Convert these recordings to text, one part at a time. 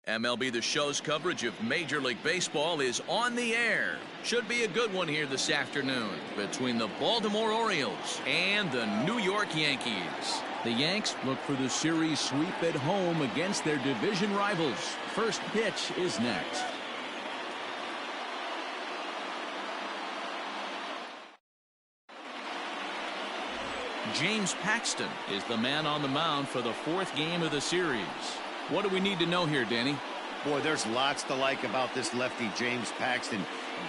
MLB The Show's coverage of Major League Baseball is on the air. Should be a good one here this afternoon between the Baltimore Orioles and the New York Yankees. The Yanks look for the series sweep at home against their division rivals. First pitch is next. James Paxton is the man on the mound for the fourth game of the series. What do we need to know here, Danny? Boy, there's lots to like about this lefty, James Paxton.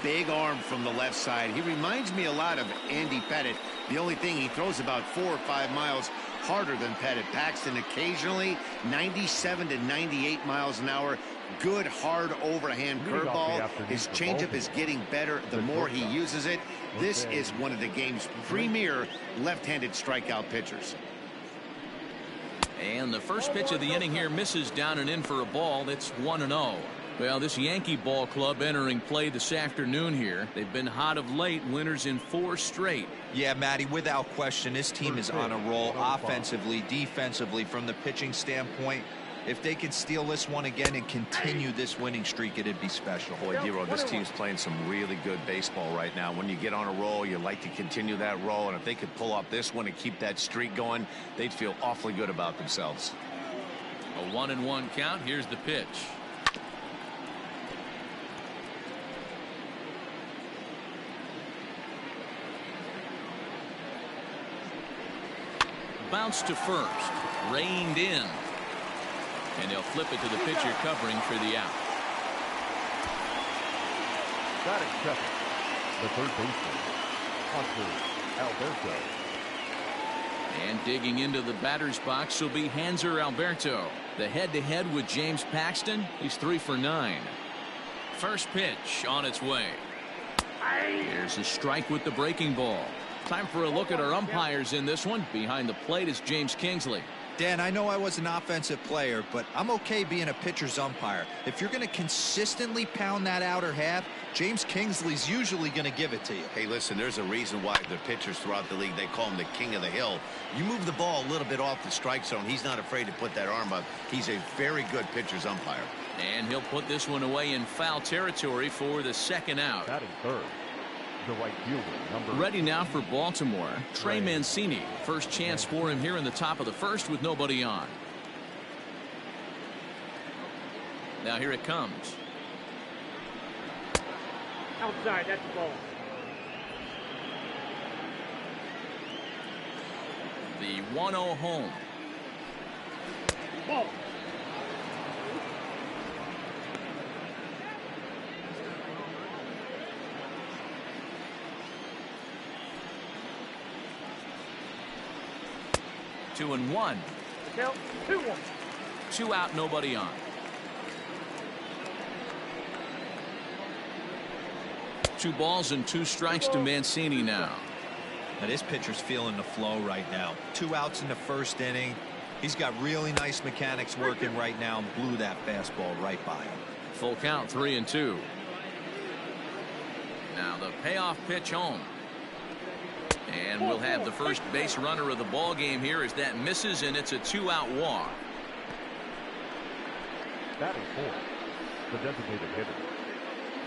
Big arm from the left side. He reminds me a lot of Andy Pettitte. The only thing, he throws about 4 or 5 miles harder than Pettitte. Paxton occasionally 97 to 98 miles an hour. Good hard overhand curveball. His changeup is getting better the more he uses it. This is one of the game's premier left-handed strikeout pitchers. And the first pitch of the inning here misses down and in for a ball. It's 1-0. Well, this Yankee ball club entering play this afternoon here. They've been hot of late, winners in 4 straight. Yeah, Matty, without question, this team is on a roll offensively, defensively, from the pitching standpoint. If they could steal this one again and continue this winning streak, it'd be special. Boy, Dero, this team's playing some really good baseball right now. When you get on a roll, you like to continue that roll, and if they could pull off this one and keep that streak going, they'd feel awfully good about themselves. A 1-1 count. Here's the pitch. Bounce to first. Reined in. And he'll flip it to the pitcher covering for the out. Batting second, the third baseman, Alberto. And digging into the batter's box will be Hanser Alberto. The head-to-head with James Paxton. He's 3 for 9. First pitch on its way. Here's a strike with the breaking ball. Time for a look at our umpires in this one. Behind the plate is James Kingsley. Dan, I know I was an offensive player, but I'm okay being a pitcher's umpire. If you're going to consistently pound that outer half, James Kingsley's usually going to give it to you. Hey, listen, there's a reason why the pitchers throughout the league, they call him the king of the hill. You move the ball a little bit off the strike zone, he's not afraid to put that arm up. He's a very good pitcher's umpire. And he'll put this one away in foul territory for the second out. Batting third, the right fielder, Ready now for Baltimore, Trey Mancini. First chance for him here in the top of the first with nobody on. Now here it comes. Outside, that's the ball. The 1-0 home. Ball. Two and one. Count 2-1. 2 out, nobody on. Two balls and 2 strikes to Mancini now. Now this pitcher's feeling the flow right now. 2 outs in the first inning. He's got really nice mechanics working right now and blew that fastball right by him. Full count, 3-2. Now the payoff pitch home. And we'll have the first base runner of the ball game here as that misses, and it's a 2-out walk. Batting fourth, the designated hitter.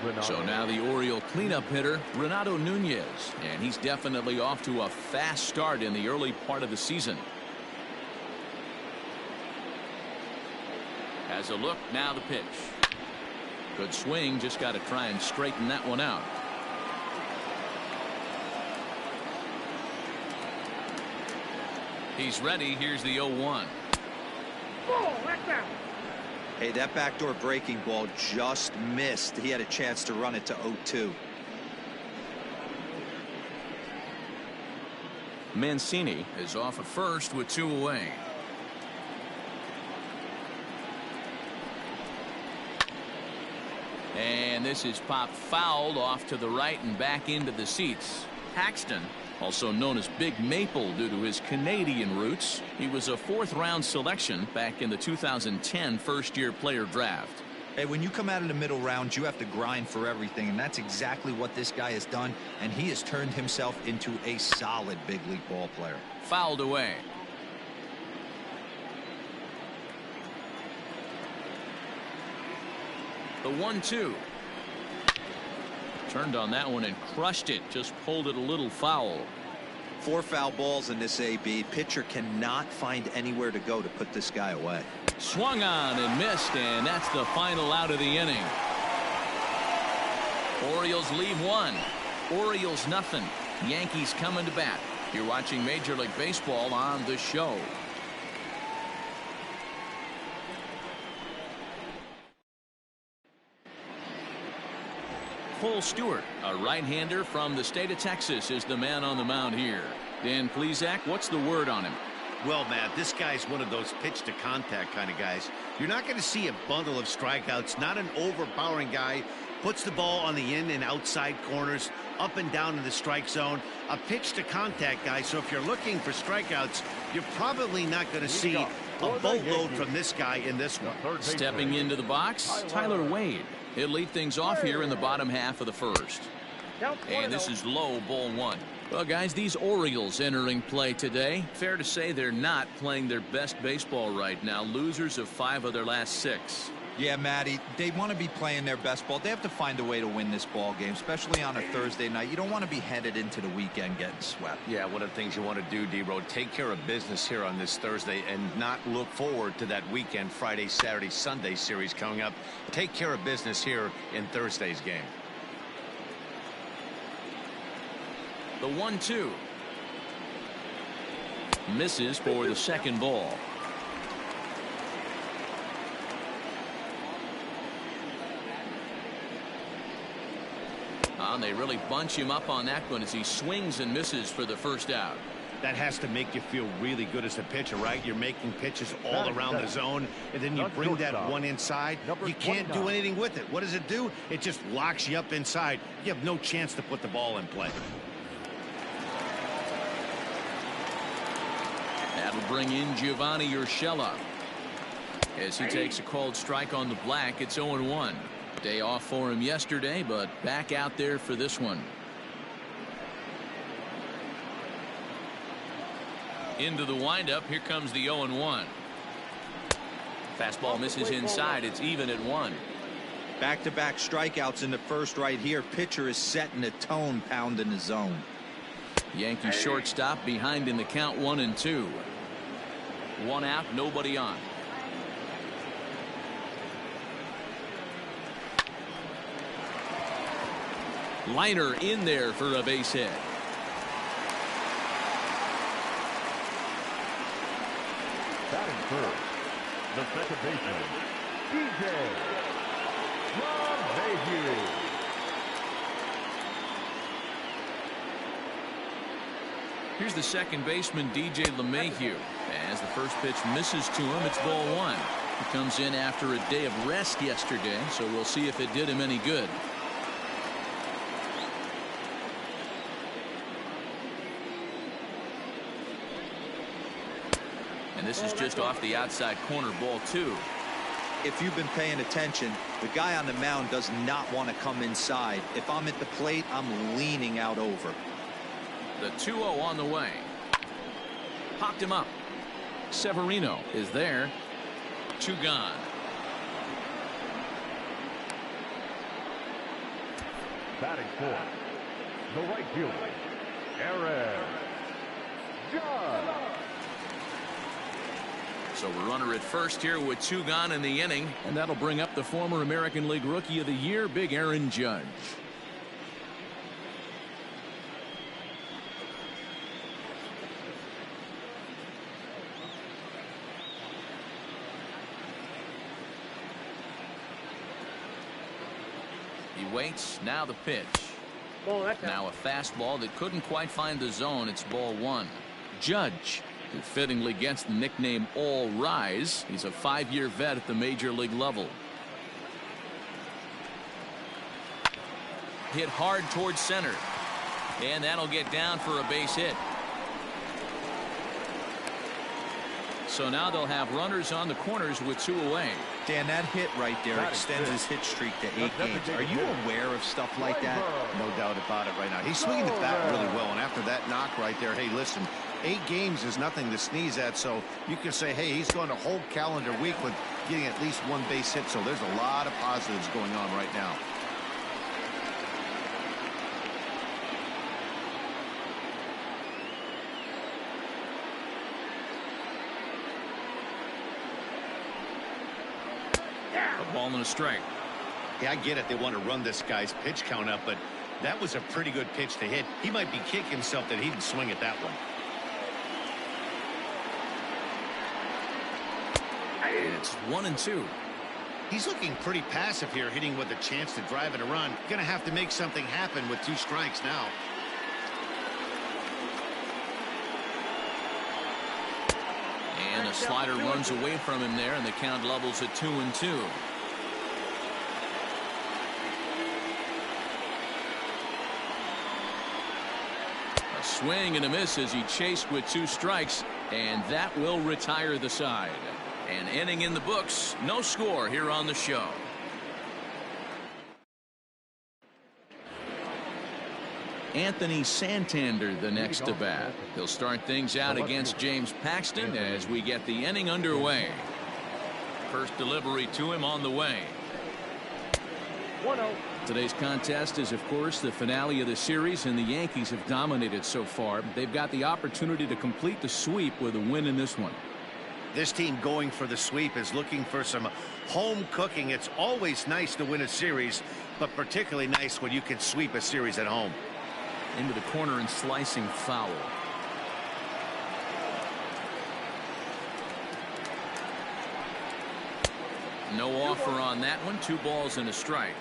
Renato. So now the Oriole cleanup hitter, Renato Nunez, and he's definitely off to a fast start in the early part of the season. Has a look, now the pitch. Good swing, just got to try and straighten that one out. He's ready. Here's the 0-1. Ball, that's out. Hey, that backdoor breaking ball just missed. He had a chance to run it to 0-2. Mancini is off at first with 2 away. And this is popped fouled off to the right and back into the seats. Paxton, also known as Big Maple due to his Canadian roots. He was a 4th-round selection back in the 2010 first-year player draft. Hey, when you come out in the middle rounds, you have to grind for everything, and that's exactly what this guy has done, and he has turned himself into a solid big league ball player. Fouled away. The 1-2. Turned on that one and crushed it. Just pulled it a little foul. 4 foul balls in this AB. Pitcher cannot find anywhere to go to put this guy away. Swung on and missed, and that's the final out of the inning. Orioles lead 1. Orioles nothing. Yankees coming to bat. You're watching Major League Baseball on The Show. Stewart, a right-hander from the state of Texas, is the man on the mound here. Dan Plesac, what's the word on him? Well, Matt, this guy's one of those pitch to contact kind of guys. You're not going to see a bundle of strikeouts. Not an overpowering guy. Puts the ball on the in and outside corners, up and down in the strike zone. A pitch to contact guy. So if you're looking for strikeouts, you're probably not going to see a boatload from this guy in this one. Stepping into the box, Tyler Wade. He'll lead things off here in the bottom half of the first. And this is low, ball 1. Well, guys, these Orioles entering play today, fair to say they're not playing their best baseball right now. Losers of 5 of their last 6. Yeah, Matty, they want to be playing their best ball. They have to find a way to win this ball game, especially on a Thursday night. You don't want to be headed into the weekend getting swept. Yeah, one of the things you want to do, D-Road, take care of business here on this Thursday and not look forward to that weekend, Friday, Saturday, Sunday series coming up. Take care of business here in Thursday's game. The 1-2. Misses for the second ball. They really bunch him up on that one as he swings and misses for the first out. That has to make you feel really good as a pitcher, right? You're making pitches all around the zone, and then you bring that one inside. You can't do anything with it. What does it do? It just locks you up inside. You have no chance to put the ball in play. That'll bring in Giovanni Urshela as he takes a called strike on the black. It's 0-1. Day off for him yesterday, but back out there for this one. Into the windup. Here comes the 0-1. Fastball misses inside. It's even at 1. Back-to-back strikeouts in the first right here. Pitcher is setting the tone, pounding the zone. Yankee shortstop behind in the count, 1-2. 1 out, nobody on. Liner in there for a base hit. Batting first, the second baseman, DJ LeMahieu. Here's the second baseman, DJ LeMahieu. As the first pitch misses to him, it's ball 1. He comes in after a day of rest yesterday, so we'll see if it did him any good. And this is just off the outside corner, ball 2. If you've been paying attention, the guy on the mound does not want to come inside. If I'm at the plate, I'm leaning out over. The 2-0 on the way. Popped him up. Severino is there. 2 gone. Batting fourth, the right fielder, Aaron Judge. So a runner at first here with 2 gone in the inning, and that'll bring up the former American League Rookie of the Year, Big Aaron Judge. He waits. Now the pitch. Now a fastball that couldn't quite find the zone. It's ball 1. Judge, who fittingly gets the nickname All Rise. He's a 5-year vet at the major league level. Hit hard towards center, and that'll get down for a base hit. So now they'll have runners on the corners with 2 away. Dan, that hit right there extends his hit streak to 8 games. Are you aware of stuff like that? No doubt about it right now. He's swinging the bat really well, and after that knock right there, hey, listen, 8 games is nothing to sneeze at, so you can say, hey, he's going a whole calendar week with getting at least 1 base hit, so there's a lot of positives going on right now. A ball and a strike. Yeah, I get it. They want to run this guy's pitch count up, but that was a pretty good pitch to hit. He might be kicking himself that he didn't swing at that one. And it's 1-2. He's looking pretty passive here, hitting with a chance to drive in a run. Gonna have to make something happen with 2 strikes now. And a slider runs away from him there, and the count levels at 2-2. A swing and a miss as he chased with 2 strikes, and that will retire the side. An inning in the books, no score here on the show. Anthony Santander the next to bat. He'll start things out against James Paxton as we get the inning underway. First delivery to him on the way. 1-0. Today's contest is, of course, the finale of the series, and the Yankees have dominated so far. They've got the opportunity to complete the sweep with a win in this one. This team going for the sweep is looking for some home cooking. It's always nice to win a series, but particularly nice when you can sweep a series at home. Into the corner and slicing foul. No offer on that one. 2 balls and a strike.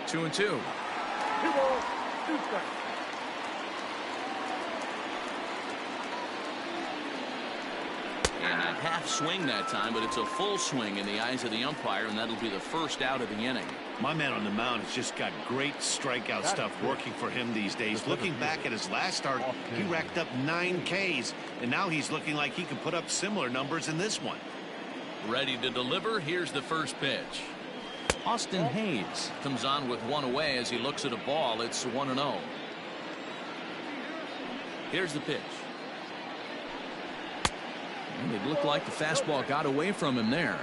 Two and 2. 2 balls, 2 strikes. And a half swing that time, but it's a full swing in the eyes of the umpire, and that'll be the first out of the inning. My man on the mound has just got great strikeout stuff working for him these days. Looking back at his last start, he racked up 9 Ks, and now he's looking like he can put up similar numbers in this one. Ready to deliver. Here's the first pitch. Austin Hayes comes on with 1 away as he looks at a ball. It's 1-0. Here's the pitch. And it looked like the fastball got away from him there.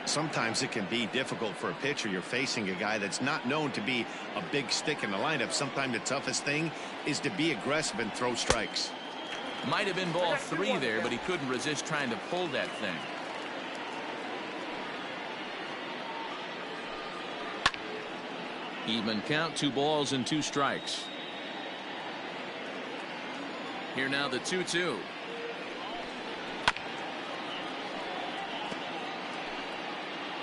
Sometimes it can be difficult for a pitcher. You're facing a guy that's not known to be a big stick in the lineup. Sometimes the toughest thing is to be aggressive and throw strikes. Might have been ball 3 there, but he couldn't resist trying to pull that thing. Even count, 2 balls and 2 strikes. Here now the 2-2.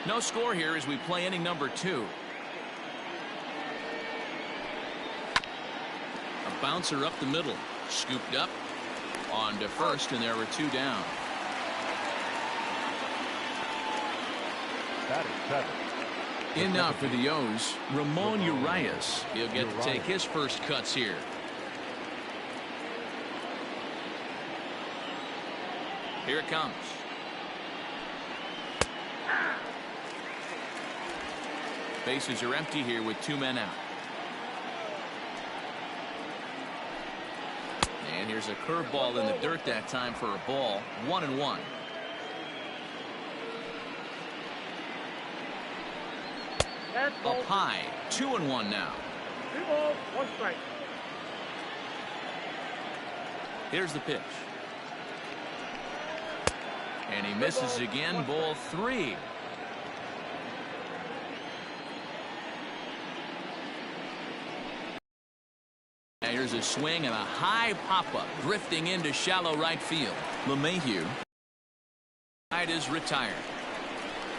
No score here as we play inning number 2. A bouncer up the middle, scooped up on to first, and there were 2 down. That is 7. In now for the O's, Ramon Urias. He'll get to take his first cuts here. Here it comes. Bases are empty here with 2 men out. And here's a curveball in the dirt that time for a ball. 1-1. Up high. 2-1 now. 2 balls, 1 strike. Here's the pitch. And he misses again. Ball 3. Here's a swing and a high pop-up drifting into shallow right field. LeMahieu. Side is retired.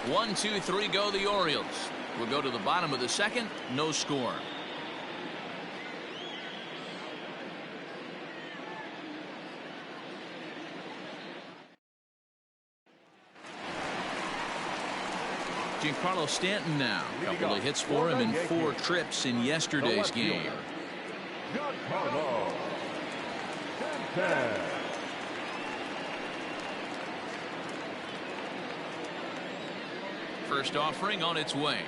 1, 2, 3 go the Orioles. We'll go to the bottom of the second. No score. Giancarlo Stanton now. A couple of hits for him in 4 trips in yesterday's game. Giancarlo Stanton. First offering on its way.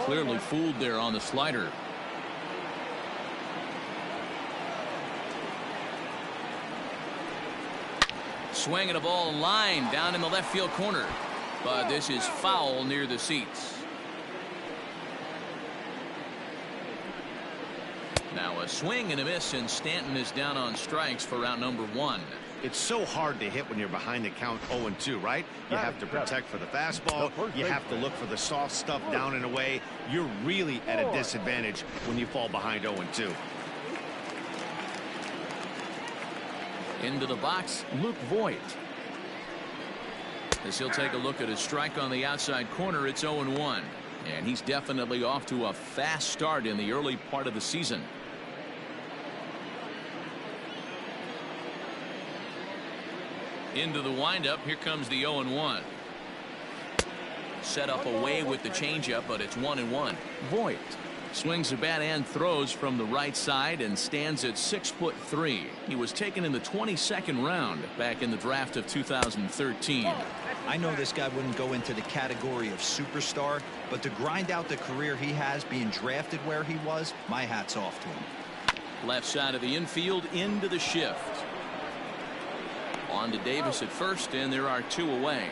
Clearly fooled there on the slider. Swinging a ball line down in the left field corner. But this is foul near the seats. Now a swing and a miss, and Stanton is down on strikes for round number 1. It's so hard to hit when you're behind the count 0-2, right? You have to protect for the fastball. You have to look for the soft stuff down and away. You're really at a disadvantage when you fall behind 0-2. Into the box, Luke Voigt. As he'll take a look at a strike on the outside corner, it's 0-1. And he's definitely off to a fast start in the early part of the season. Into the windup, here comes the 0-1. Set up away with the changeup, but it's 1-1. Voigt swings the bat and throws from the right side and stands at 6'3". He was taken in the 22nd round back in the draft of 2013. I know this guy wouldn't go into the category of superstar, but to grind out the career he has being drafted where he was, my hat's off to him. Left side of the infield, into the shift. On to Davis at first, and there are 2 away.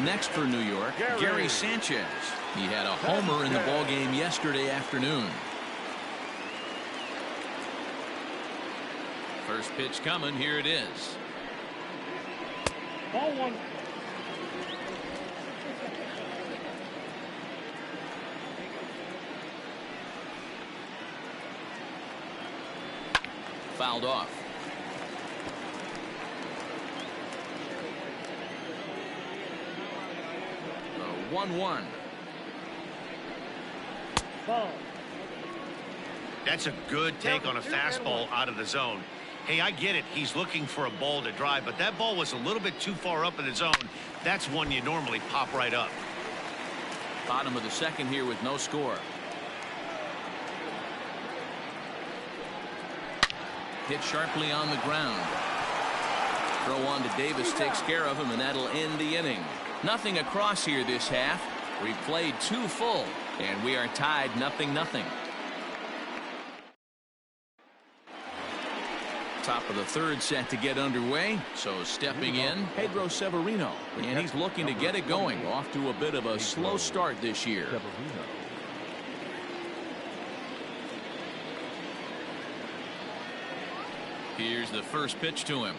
Next for New York, Gary Sanchez. He had a homer in the ballgame yesterday afternoon. First pitch coming. Here it is. Ball 1. Fouled off. The 1-1. Ball. That's a good take on a fastball out of the zone. Hey, I get it. He's looking for a ball to drive, but that ball was a little bit too far up in the zone. That's one you normally pop right up. Bottom of the second here with no score. Hit sharply on the ground. Throw on to Davis takes care of him, and that'll end the inning. Nothing across here this half. We played 2 full, and we are tied 0-0. Top of the third set to get underway. So stepping in, Pedro Severino, and he's looking to get it going. Off to a bit of a slow start this year. Here's the first pitch to him.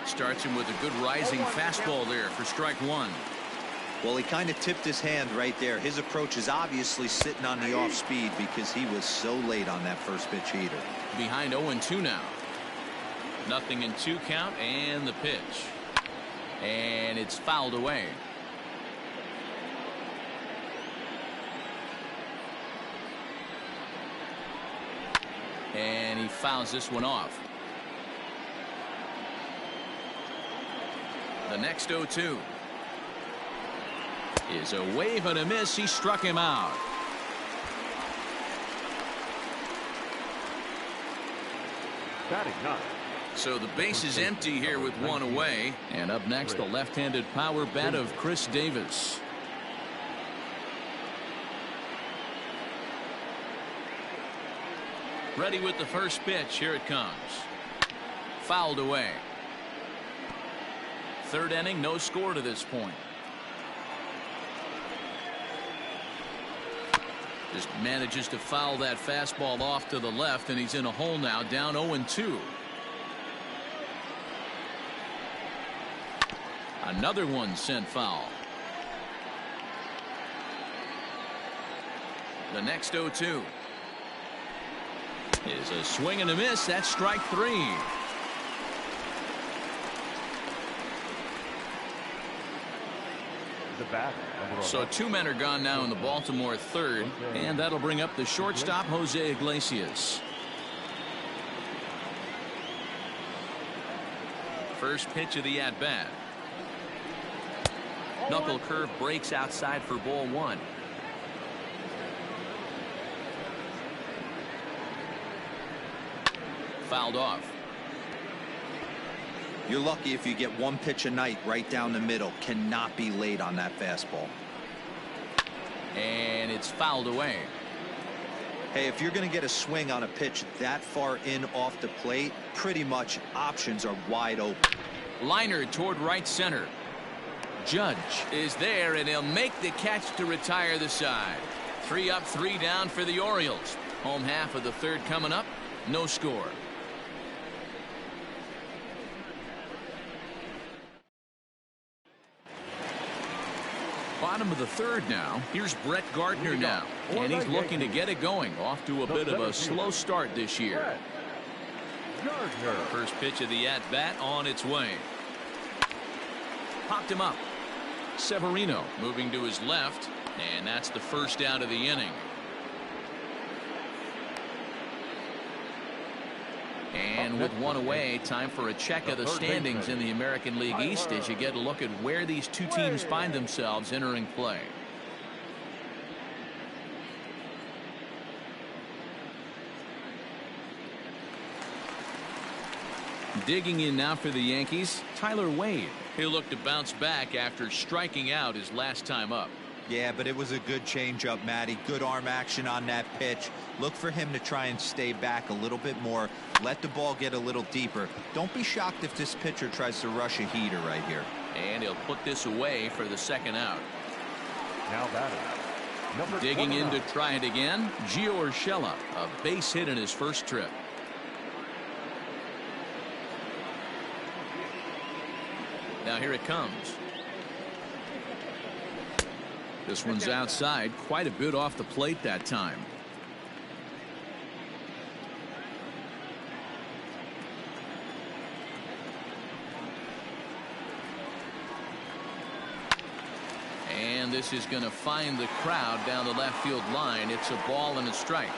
Starts him with a good rising fastball there for strike 1. Well, he kind of tipped his hand right there. His approach is obviously sitting on the off speed because he was so late on that first pitch heater. Behind 0-2 now. 0-2 count, and the pitch. And it's fouled away. And he fouls this one off. The next 0-2 is a wave and a miss. He struck him out. So the base is empty here with 1 away. And up next, the left-handed power bat of Chris Davis. Ready with the first pitch. Here it comes. Fouled away. Third inning, no score to this point. Just manages to foul that fastball off to the left, and he's in a hole now, down 0-2. Another one sent foul. The next 0-2 is a swing and a miss. That's strike 3. So 2 men are gone now in the Baltimore third, and that'll bring up the shortstop, Jose Iglesias. First pitch of the at-bat. Knuckle curve breaks outside for ball 1. Fouled off. You're lucky if you get one pitch a night right down the middle. Cannot be late on that fastball. And it's fouled away. Hey, if you're going to get a swing on a pitch that far in off the plate, pretty much options are wide open. Liner toward right center. Judge is there, and he'll make the catch to retire the side. 3 up, 3 down for the Orioles. Home half of the third coming up. No score. Bottom of the third now. Here's Brett Gardner now, and he's looking to get it going. Off to a bit of a slow start this year. First pitch of the at-bat on its way. Popped him up. Severino moving to his left, and that's the first out of the inning. And with one away, time for a check of the standings in the American League East as you get a look at where these two teams find themselves entering play. Digging in now for the Yankees, Tyler Wade. He'll look to bounce back after striking out his last time up. Yeah, but it was a good changeup, Matty. Good arm action on that pitch. Look for him to try and stay back a little bit more. Let the ball get a little deeper. Don't be shocked if this pitcher tries to rush a heater right here. And he'll put this away for the second out. Now batting. Number Digging 29. in to try it again, Gio Urshela, a base hit in his first trip. Now here it comes. This one's outside, quite a bit off the plate that time. And this is going to find the crowd down the left field line. It's a ball and a strike.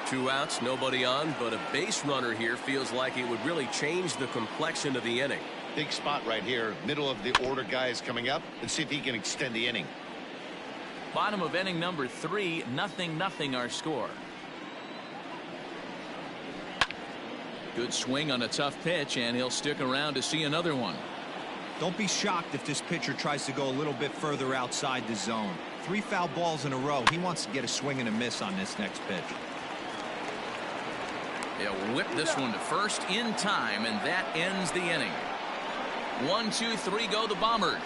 2 outs, nobody on, but a base runner here feels like it would really change the complexion of the inning. Big spot right here. Middle of the order guy is coming up. Let's see if he can extend the inning. Bottom of inning number 3, 0-0 our score. Good swing on a tough pitch, and he'll stick around to see another one. Don't be shocked if this pitcher tries to go a little bit further outside the zone. 3 foul balls in a row. He wants to get a swing and a miss on this next pitch. He'll whip this one to first in time, and that ends the inning. 1, 2, 3 go the Bombers.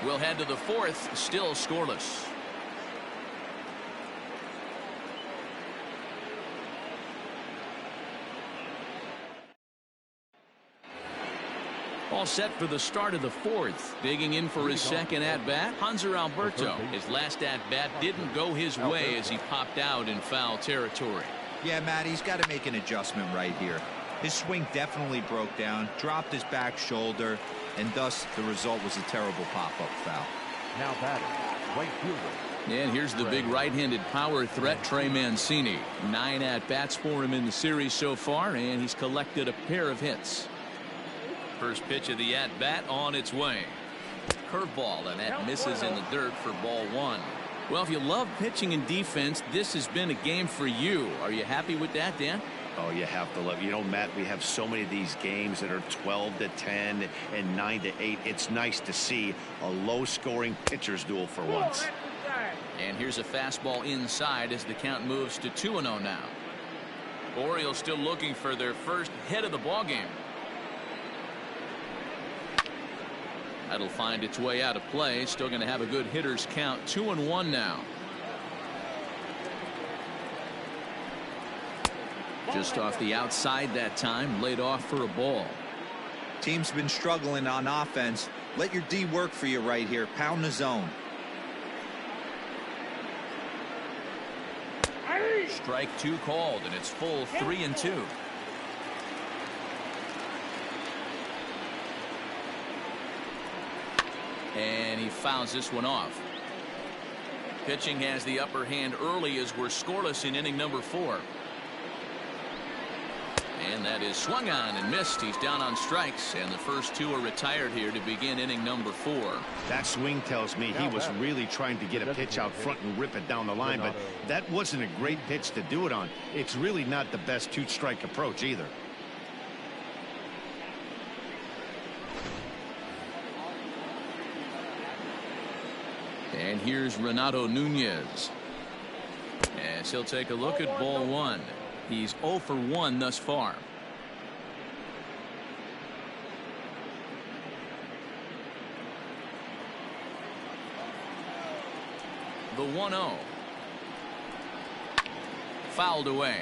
We'll head to the fourth, still scoreless. All set for the start of the fourth. Digging in for his second at-bat, Hanser Alberto. His last at-bat didn't go his way as he popped out in foul territory. Yeah, Matt, he's got to make an adjustment right here. His swing definitely broke down, dropped his back shoulder, and thus the result was a terrible pop-up foul. Now batting. Right fielder. And here's the big right-handed power threat, Trey Mancini. 9 at-bats for him in the series so far, and he's collected a pair of hits. First pitch of the at-bat on its way. Curveball, and that misses in the dirt for ball 1. Well, if you love pitching and defense, this has been a game for you. Are you happy with that, Dan? Oh, you have to love. You know, Matt, we have so many of these games that are 12-10 and 9-8. It's nice to see a low-scoring pitcher's duel for once. And here's a fastball inside as the count moves to 2-0 now. Orioles still looking for their first hit of the ballgame. That'll find its way out of play. Still going to have a good hitter's count. 2-1 now. Just off the outside that time. Laid off for a ball. Team's been struggling on offense. Let your D work for you right here. Pound the zone. Strike 2 called, and it's full 3-2. And he fouls this one off. Pitching has the upper hand early as we're scoreless in inning number 4. And that is swung on and missed. He's down on strikes, and the first 2 are retired here to begin inning number 4. That swing tells me he was really trying to get a pitch out front and rip it down the line, but that wasn't a great pitch to do it on. It's really not the best 2-strike approach either. And here's Renato Nunez. As he'll take a look at ball one. He's 0 for 1 thus far. The 1-0. Fouled away.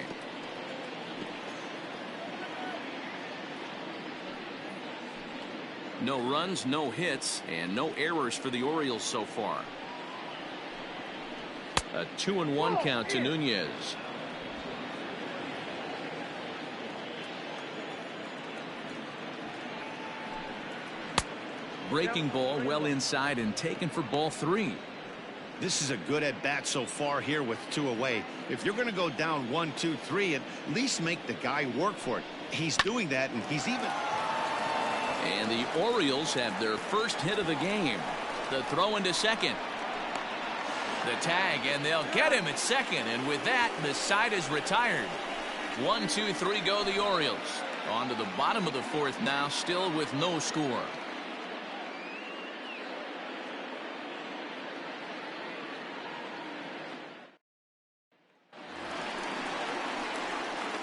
No runs, no hits, and no errors for the Orioles so far. A 2-1 count to Nunez. Breaking ball well inside and taken for ball 3. This is a good at bat so far here with 2 away. If you're going to go down 1, 2, 3, at least make the guy work for it. He's doing that, and he's even. And the Orioles have their first hit of the game. The throw into second. The tag, and they'll get him at second. And with that, the side is retired. 1, 2, 3 go the Orioles. On to the bottom of the 4th now, still with no score.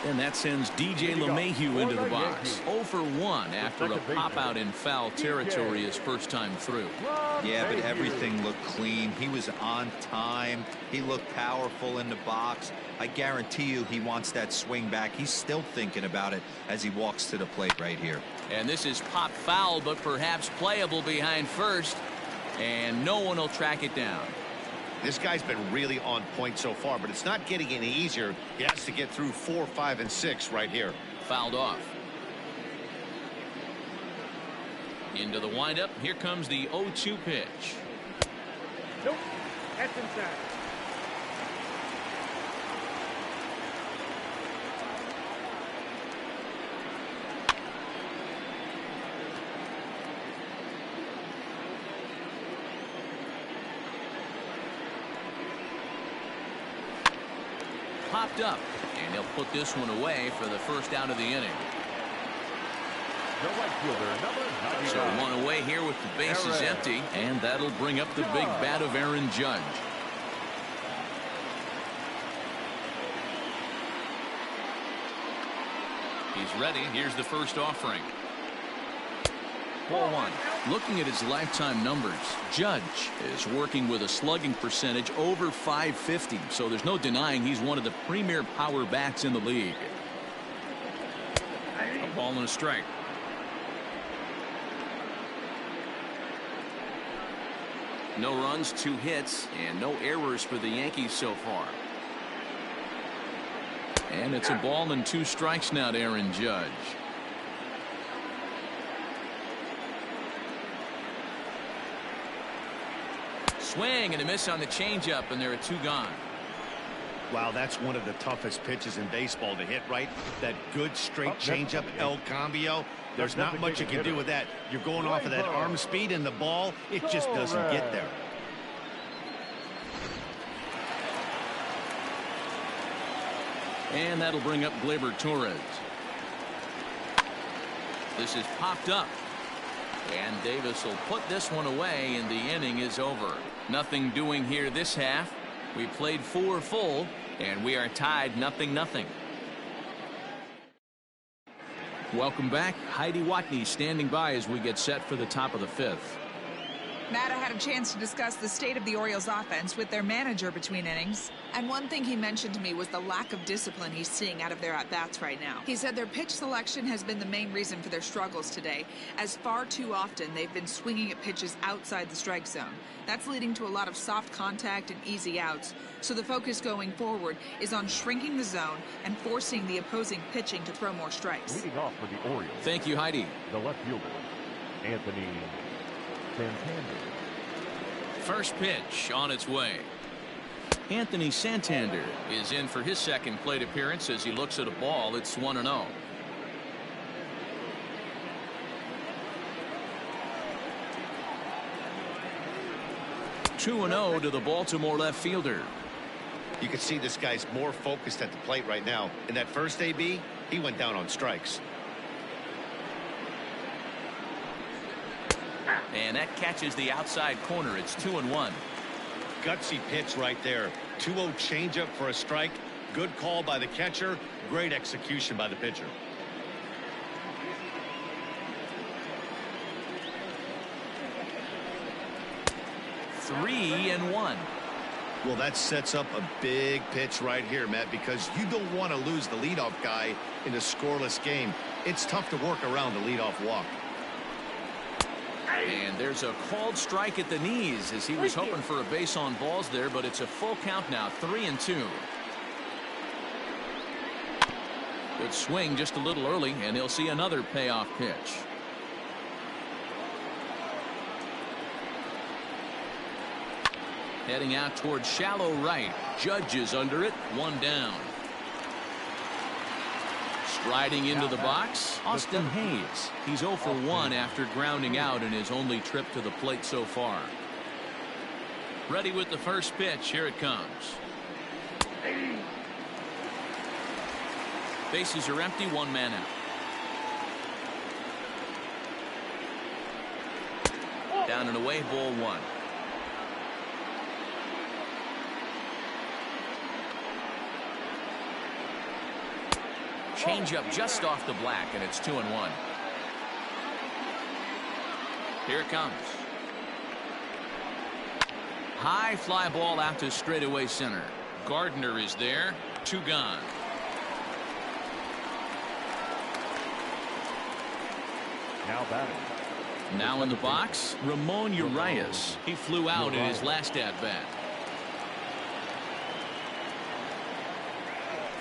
And that sends DJ LeMahieu into the box. 0 for 1 after a pop out in foul territory his first time through. Yeah, but everything looked clean. He was on time. He looked powerful in the box. I guarantee you he wants that swing back. He's still thinking about it as he walks to the plate right here. And this is pop foul, but perhaps playable behind first. And no one will track it down. This guy's been really on point so far, but it's not getting any easier. He has to get through 4, 5, and 6 right here. Fouled off. Into the windup. Here comes the 0-2 pitch. Nope. That's inside. Popped up, and he'll put this one away for the first out of the inning. The right fielder, number 99. So 1 away here with the bases empty, and that'll bring up the big bat of Aaron Judge. He's ready. Here's the first offering. 4-1. Looking at his lifetime numbers, Judge is working with a slugging percentage over 550, so there's no denying he's one of the premier power bats in the league. A ball and a strike. No runs, 2 hits, and no errors for the Yankees so far. And it's a ball and 2 strikes now to Aaron Judge. Swing and a miss on the changeup, and there are 2 gone. Wow, that's one of the toughest pitches in baseball to hit, right? That good straight changeup, El Cambio. There's not much you can do with that. You're going off of that arm speed, and the ball, it just doesn't get there. And that'll bring up Gleyber Torres. This is popped up. And Davis will put this one away, and the inning is over. Nothing doing here this half. We played 4 full, and we are tied 0-0. Welcome back. Heidi Watney standing by as we get set for the top of the 5th. Matt, I had a chance to discuss the state of the Orioles offense with their manager between innings. And one thing he mentioned to me was the lack of discipline he's seeing out of their at-bats right now. He said their pitch selection has been the main reason for their struggles today, as far too often they've been swinging at pitches outside the strike zone. That's leading to a lot of soft contact and easy outs. So the focus going forward is on shrinking the zone and forcing the opposing pitching to throw more strikes. Leading off for the Orioles. Thank you, Heidi. The left fielder, Anthony Santander. First pitch on its way. Anthony Santander is in for his second plate appearance as he looks at a ball. It's 1-0. (2-0) to the Baltimore left fielder. You can see this guy's more focused at the plate right now. In that first AB, he went down on strikes. And that catches the outside corner. It's 2-1. Gutsy pitch right there. 2-0 changeup for a strike. Good call by the catcher. Great execution by the pitcher. Three and one. Well, that sets up a big pitch right here, Matt, because you don't want to lose the leadoff guy in a scoreless game. It's tough to work around the leadoff walk. And there's a called strike at the knees as he was hoping for a base on balls there, but it's a full count now, 3-2. Good swing just a little early, and he'll see another payoff pitch. Heading out towards shallow right. Judge is under it. One down. Striding into the box, Austin Hayes. He's 0 for 1 after grounding out in his only trip to the plate so far. Ready with the first pitch. Here it comes. Bases are empty. One man out. Down and away. Ball one. Changeup just off the black, and it's 2-1. Here it comes. High fly ball out to straightaway center. Gardner is there. 2 gone. Now batting. Now in the box, Ramon Urias. He flew out in his last at-bat.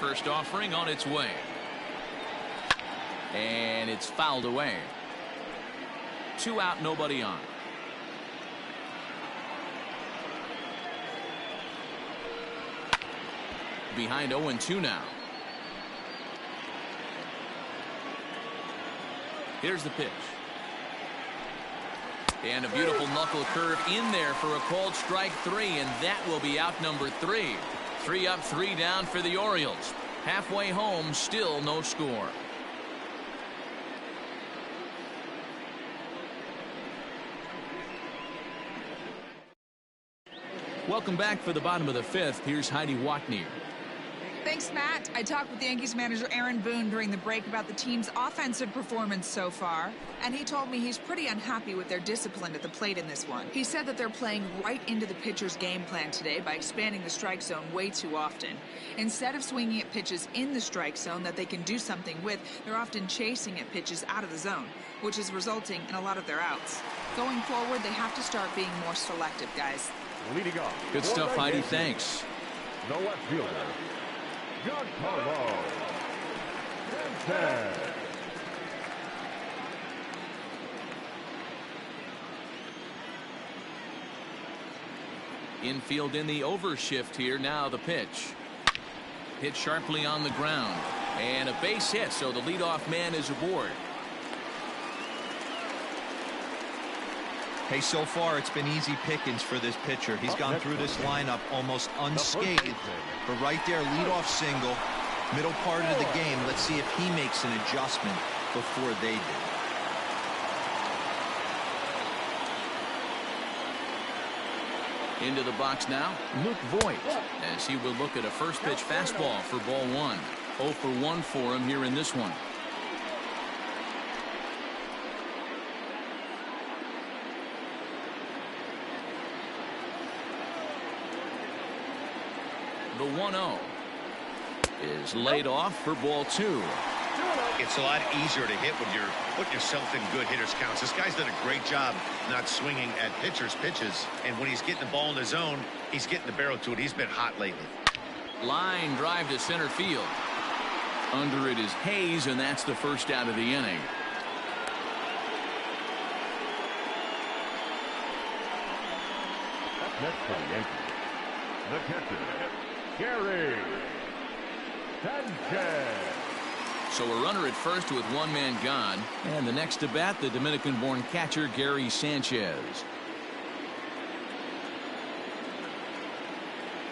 First offering on its way. And it's fouled away. 2 out, nobody on. Behind 0-2 now. Here's the pitch. And a beautiful knuckle curve in there for a called strike 3, and that will be out number 3. 3 up, 3 down for the Orioles. Halfway home, still no score. Welcome back for the bottom of the 5th. Here's Heidi Watney. Thanks, Matt. I talked with Yankees manager Aaron Boone during the break about the team's offensive performance so far, and he told me he's pretty unhappy with their discipline at the plate in this one. He said that they're playing right into the pitcher's game plan today by expanding the strike zone way too often. Instead of swinging at pitches in the strike zone that they can do something with, they're often chasing at pitches out of the zone, which is resulting in a lot of their outs. Going forward, they have to start being more selective, guys. Leading off. Good stuff, Heidi. Thanks. The left fielder, Giancarlo Stanton. Infield in the overshift here. Now the pitch. Hit sharply on the ground. And a base hit, so the leadoff man is aboard. Hey, so far it's been easy pickings for this pitcher. He's gone through this lineup almost unscathed. But right there, leadoff single, middle part of the game. Let's see if he makes an adjustment before they do. Into the box now, Luke Voigt, as he will look at a first pitch fastball for ball 1. 0 for 1 for him here in this one. The 1-0 is laid off for ball 2. It's a lot easier to hit when you're putting yourself in good hitters counts. This guy's done a great job not swinging at pitchers' pitches, and when he's getting the ball in the zone, he's getting the barrel to it. He's been hot lately. Line drive to center field. Under it is Hayes, and that's the first out of the inning. Up next for the Yankees, the catcher, Gary Sanchez. So a runner at first with 1 man gone, and the next to bat, the Dominican-born catcher Gary Sanchez.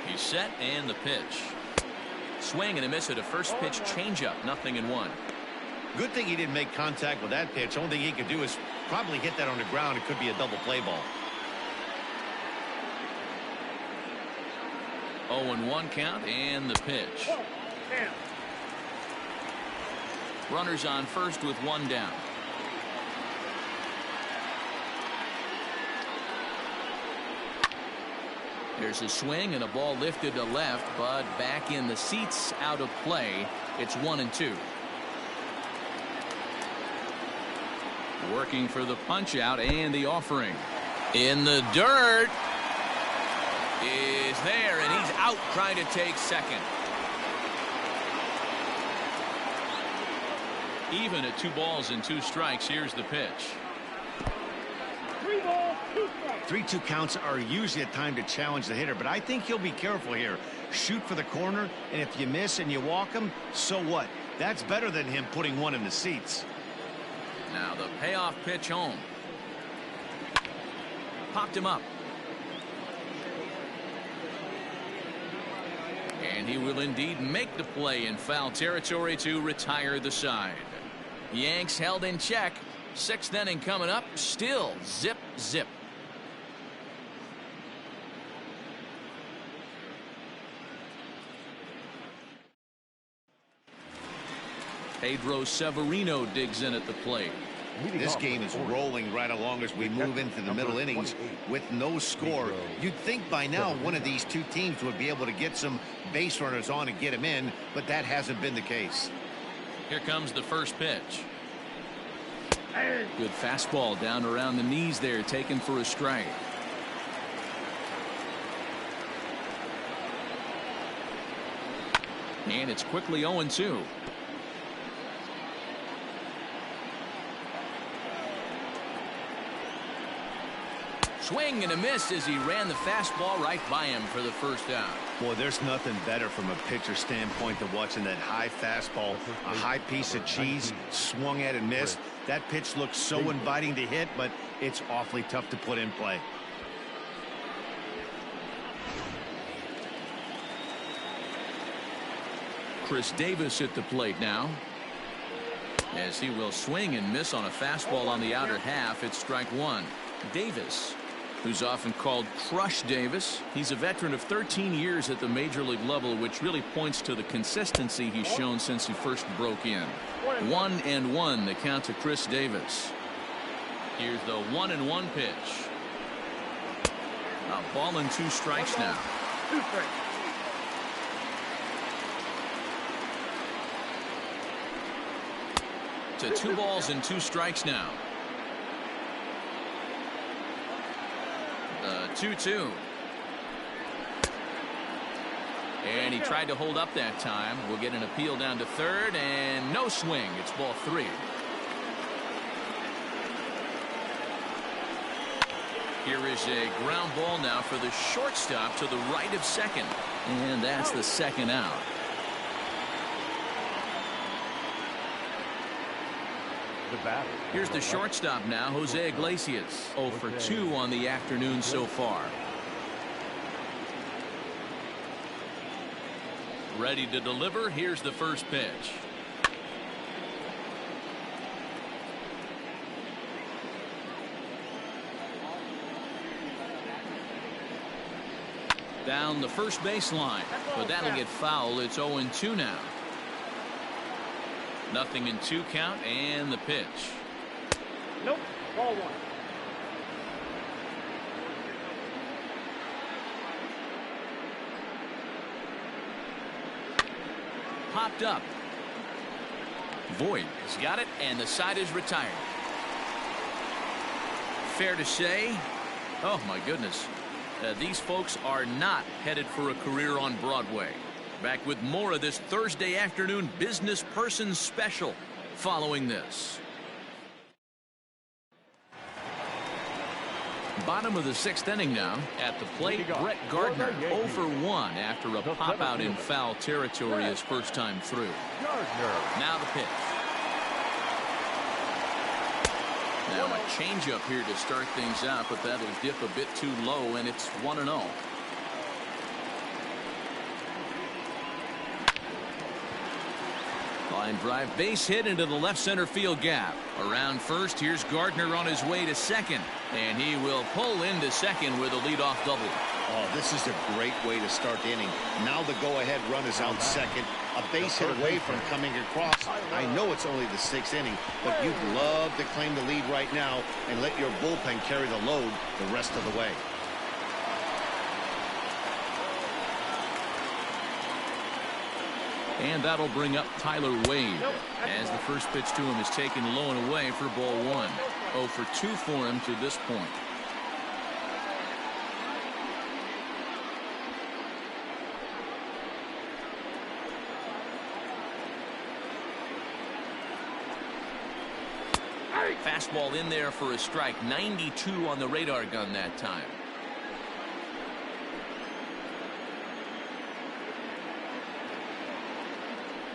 He's set, and the pitch. Swing and a miss at a first pitch changeup. 0-1. Good thing he didn't make contact with that pitch. Only thing he could do is probably hit that on the ground. It could be a double play ball. 0-1 count and the pitch. 10. Runners on first with one down. There's a swing and a ball lifted to left, but back in the seats, out of play. It's 1-2. Working for the punch out and the offering. In the dirt. Is there, and he's out trying to take second. Even at 2 balls and 2 strikes. Here's the pitch. 3 balls, 2 strikes. 3-2 counts are usually a time to challenge the hitter, but I think he'll be careful here. Shoot for the corner, and if you miss and you walk him, so what? That's better than him putting one in the seats. Now the payoff pitch home. Popped him up. And he will indeed make the play in foul territory to retire the side. Yanks held in check. 6th inning coming up. Still zip, zip. Pedro Severino digs in at the plate. This game is rolling right along as we move into the middle innings with no score. You'd think by now one of these 2 teams would be able to get some base runners on and get them in, but that hasn't been the case. Here comes the first pitch. Good fastball down around the knees there, taken for a strike. And it's quickly 0-2. Swing and a miss as he ran the fastball right by him for the first out. Boy, there's nothing better from a pitcher standpoint than watching that high fastball, a high piece of cheese, swung at and missed. That pitch looks so inviting to hit, but it's awfully tough to put in play. Chris Davis at the plate now, as he will swing and miss on a fastball on the outer half. It's strike 1. Davis, who's often called Crush Davis. He's a veteran of 13 years at the major league level, which really points to the consistency he's shown since he first broke in. 1-1 the count to Chris Davis. Here's the 1-1 pitch. A ball and 2 strikes now. 2 strikes. To 2 balls and 2 strikes now. The 2-2. And he tried to hold up that time. We'll get an appeal down to third, and no swing. It's ball 3. Here is a ground ball now for the shortstop to the right of second. And that's the second out. Here's the shortstop now, Jose Iglesias. 0 for 2 on the afternoon so far. Ready to deliver. Here's the first pitch. Down the first baseline, but that'll get foul. It's 0-2 now. 0-2 count and the pitch. Nope. Ball 1. Popped up. Voit has got it, and the side is retired. Fair to say, oh my goodness, these folks are not headed for a career on Broadway. Back with more of this Thursday afternoon Business Person Special following this. Bottom of the 6th inning now. At the plate, Brett Gardner 0 for 1 after a pop out in foul territory his first time through. Now the pitch. Now a changeup here to start things out, but that'll dip a bit too low, and it's 1-0. Line drive, base hit into the left center field gap. Around first, here's Gardner on his way to second, and he will pull into second with a leadoff double. Oh, this is a great way to start the inning. Now the go-ahead run is on second. A base hit away from coming across. I know it's only the 6th inning, but you'd love to claim the lead right now and let your bullpen carry the load the rest of the way. And that'll bring up Tyler Wade as the first pitch to him is taken low and away for ball 1. 0 for 2 for him to this point. Fastball in there for a strike. 92 on the radar gun that time.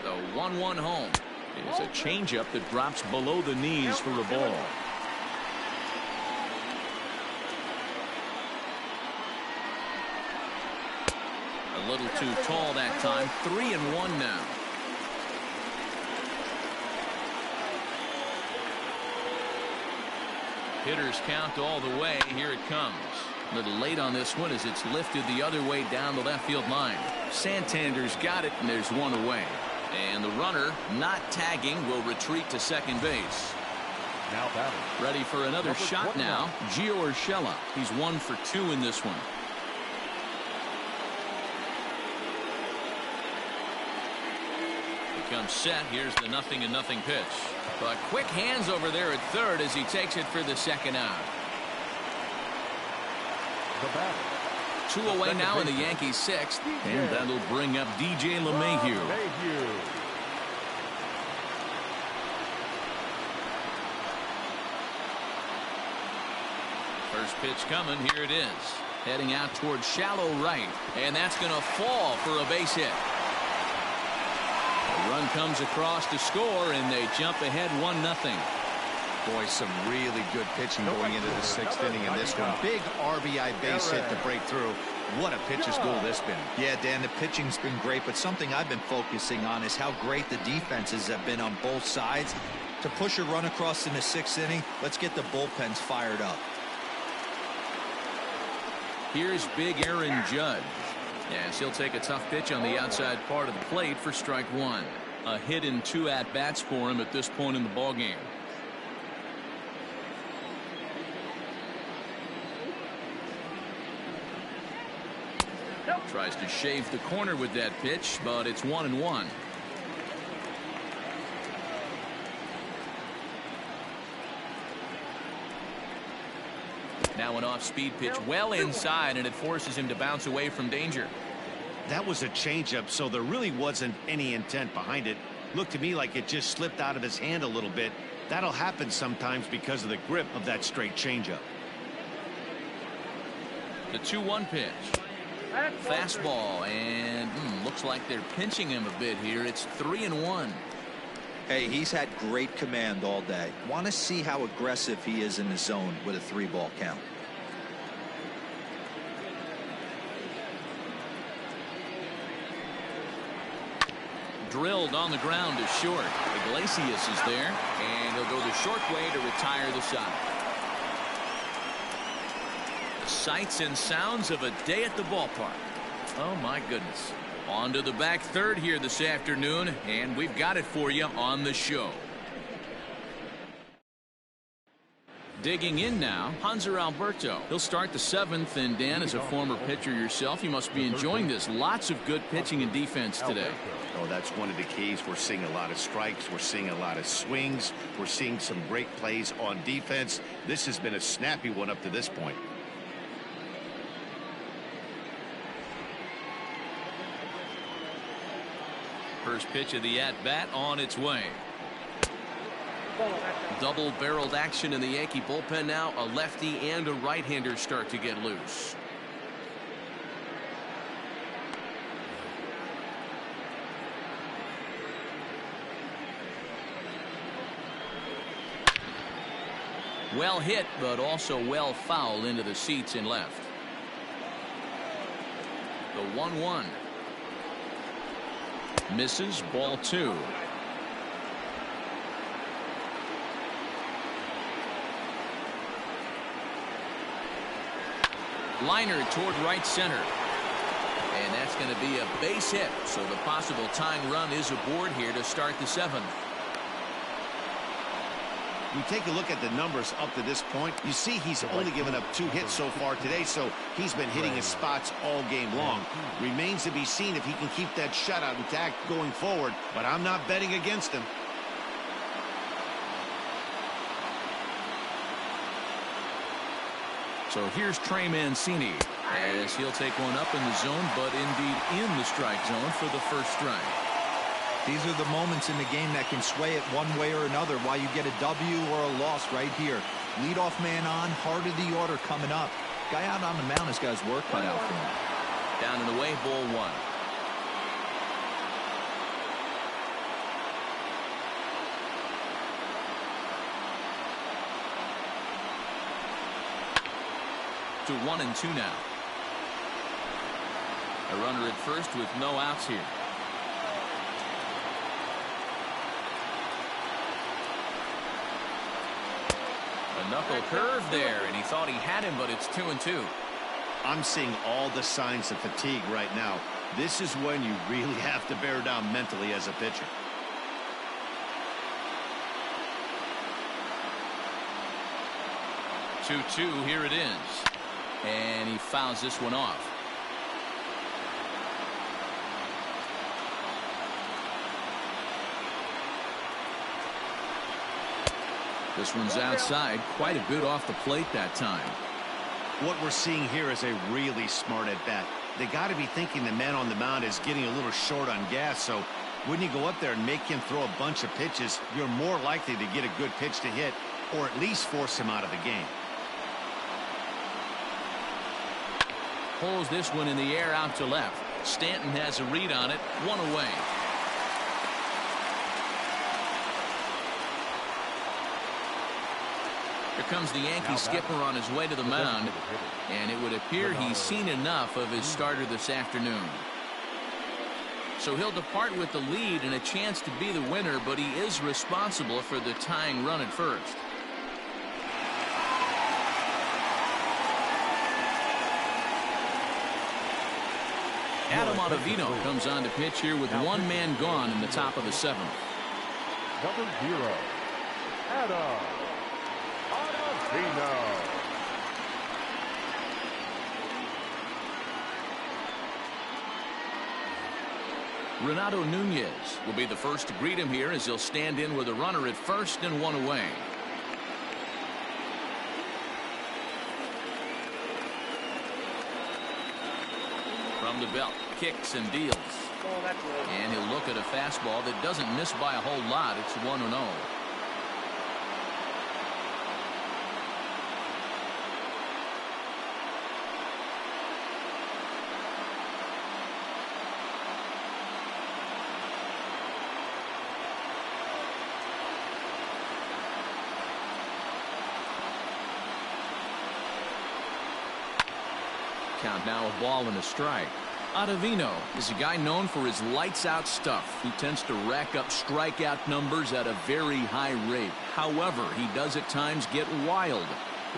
The 1-1 home is a changeup that drops below the knees for a ball. A little too tall that time. 3-1 now. Hitters count all the way. Here it comes. A little late on this one as it's lifted the other way down the left field line. Santander's got it, and there's one away. And the runner, not tagging, will retreat to second base. Now batting. Ready for another shot now. Gio Urshela. He's 1 for 2 in this one. He comes set. Here's the 0-0 pitch. But quick hands over there at third as he takes it for the second out. The batter. 2 away now in the Yankees' 6th. And that'll bring up DJ LeMahieu. First pitch coming. Here it is. Heading out towards shallow right. And that's going to fall for a base hit. The run comes across to score, and they jump ahead 1-0. Boy, some really good pitching going into the 6th inning in this one. Big RBI base hit to break through. What a pitcher's duel this been. Yeah, Dan, the pitching's been great, but something I've been focusing on is how great the defenses have been on both sides. To push a run across in the 6th inning, let's get the bullpens fired up. Here's big Aaron Judge. Yes, he'll take a tough pitch on the outside part of the plate for strike 1. A hit in 2 at-bats for him at this point in the ballgame. Tries to shave the corner with that pitch, but it's 1-1. Now an off-speed pitch well inside, and it forces him to bounce away from danger. That was a changeup, so there really wasn't any intent behind it. Looked to me like it just slipped out of his hand a little bit. That'll happen sometimes because of the grip of that straight changeup. The 2-1 pitch. Fastball, and looks like they're pinching him a bit here. It's 3-1. Hey, he's had great command all day. Want to see how aggressive he is in the zone with a 3-ball count. Drilled on the ground to short. Iglesias is there, and he'll go the short way to retire the side. The sights and sounds of a day at the ballpark. Oh my goodness. On to the back third here this afternoon, and we've got it for you on the show. Digging in now, Hanser Alberto. He'll start the 7th, and Dan, as a former pitcher yourself, you must be enjoying this. Lots of good pitching and defense today. Oh, that's one of the keys. We're seeing a lot of strikes. We're seeing a lot of swings. We're seeing some great plays on defense. This has been a snappy one up to this point. First pitch of the at-bat on its way. Double-barreled action in the Yankee bullpen now. A lefty and a right-hander start to get loose. Well hit, but also well fouled into the seats in left. The 1-1. Misses, ball 2. Liner toward right center. And that's going to be a base hit. So the possible tying run is aboard here to start the 7th. You take a look at the numbers up to this point, you see he's only given up 2 hits so far today, so he's been hitting his spots all game long. Remains to be seen if he can keep that shutout intact going forward, but I'm not betting against him. So here's Trey Mancini as he'll take one up in the zone, but indeed in the strike zone for the first strike. These are the moments in the game that can sway it one way or another, why you get a W or a loss right here. Leadoff man on, heart of the order coming up. Guy out on the mound has got his work cut out for him. Down and away, ball 1. To 1-2 now. A runner at first with no outs here. A knuckle curve there, and he thought he had him, but it's 2-2. I'm seeing all the signs of fatigue right now. This is when you really have to bear down mentally as a pitcher. Two, here it is. And he fouls this one off. This one's outside, quite a bit off the plate that time. What we're seeing here is a really smart at bat. They got to be thinking the man on the mound is getting a little short on gas, so when you go up there and make him throw a bunch of pitches, you're more likely to get a good pitch to hit or at least force him out of the game. Pulls this one in the air out to left. Stanton has a read on it, 1 away. Here comes the Yankee skipper on his way to the mound, and it would appear he's seen enough of his starter this afternoon. So he'll depart with the lead and a chance to be the winner, but he is responsible for the tying run at first. Adam Ottavino comes on to pitch here with 1 man gone in the top of the 7th. Number 0, Adam Ottavino. Renato Nunez will be the first to greet him here as he'll stand in with a runner at first and 1 away. From the belt, kicks and deals. And he'll look at a fastball that doesn't miss by a whole lot. It's 1-0. Count now, a ball and a strike. Ottavino is a guy known for his lights-out stuff who tends to rack up strikeout numbers at a very high rate. However, he does at times get wild.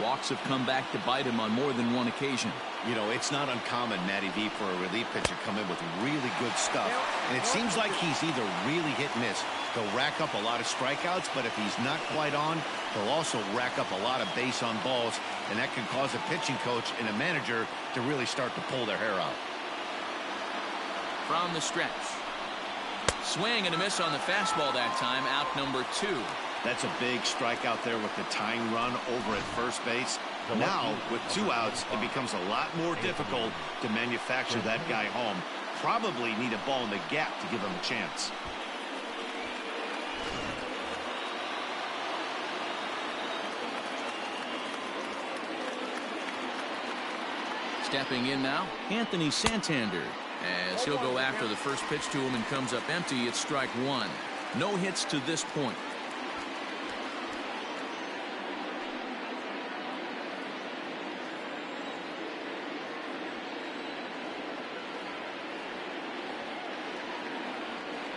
Walks have come back to bite him on more than one occasion. You know, it's not uncommon, Matty V, for a relief pitcher come in with really good stuff. And it seems like he's either really hit and miss. He'll rack up a lot of strikeouts, but if he's not quite on, he'll also rack up a lot of base on balls, and that can cause a pitching coach and a manager to really start to pull their hair out. From the stretch. Swing and a miss on the fastball that time. Out number 2. That's a big strikeout there with the tying run over at first base. Now, with 2 outs, it becomes a lot more difficult to manufacture that guy home. Probably need a ball in the gap to give him a chance. Stepping in now, Anthony Santander, as he'll go after the first pitch to him and comes up empty. It's strike 1. No hits to this point.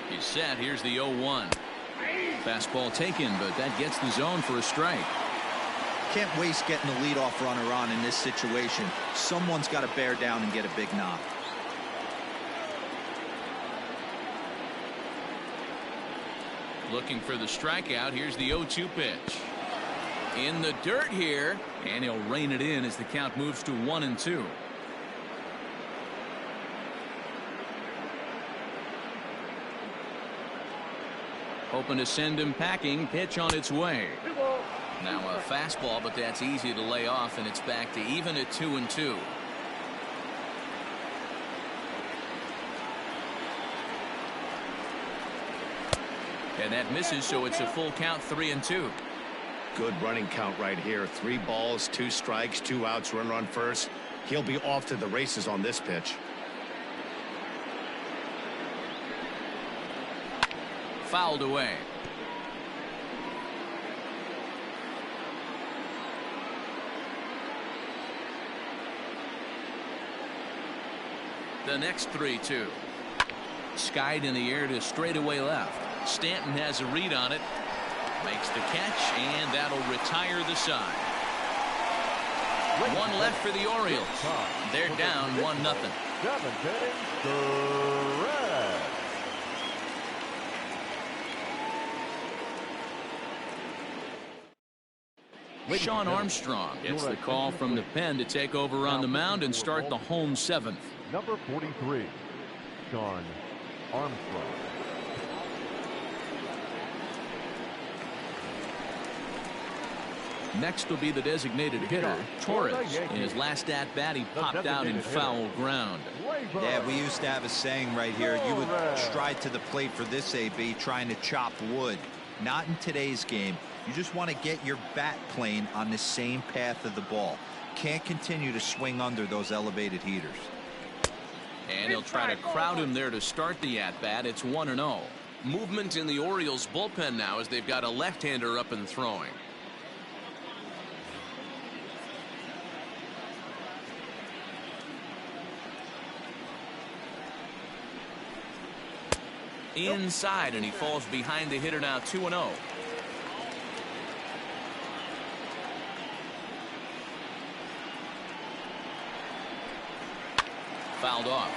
He's set. Here's the 0-1. Fastball taken, but that gets the zone for a strike. Can't waste getting the leadoff runner on in this situation. Someone's got to bear down and get a big knock. Looking for the strikeout. Here's the 0-2 pitch. In the dirt here, and he'll rein it in as the count moves to 1-2. Hoping to send him packing. Pitch on its way. Now a fastball, but that's easy to lay off, and it's back to even at 2-2. And that misses, so it's a full count, 3-2. Good running count right here. 3 balls, 2 strikes, 2 outs, runner on first. He'll be off to the races on this pitch. Fouled away. The next 3-2. Skied in the air to straightaway left. Stanton has a read on it. Makes the catch, and that'll retire the side. 1 left for the Orioles. They're down 1-0. 7th inning, the Reds. Sean Armstrong gets the call from the pen to take over on the mound and start the home 7th. Number 43, Sean Armstrong. Next will be the designated hitter, Torres. In his last at-bat, he popped out in foul ground. Yeah, we used to have a saying right here. You would stride to the plate for this AB, trying to chop wood. Not in today's game. You just want to get your bat plane on the same path of the ball. Can't continue to swing under those elevated heaters. And he'll try to crowd him there to start the at-bat. It's 1-0. Movement in the Orioles bullpen now as they've got a left-hander up and throwing. Inside, and he falls behind the hitter now, 2-0. Fouled off.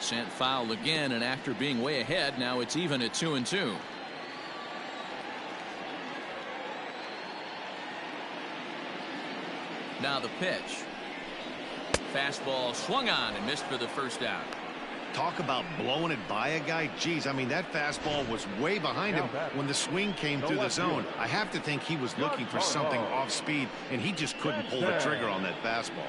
Sent foul again, and after being way ahead, now it's even at 2-2. Now the pitch. Fastball swung on and missed for the first out. Talk about blowing it by a guy. Geez, I mean, that fastball was way behind him when the swing came through the zone. I have to think he was looking for something off speed, and he just couldn't pull the trigger on that fastball.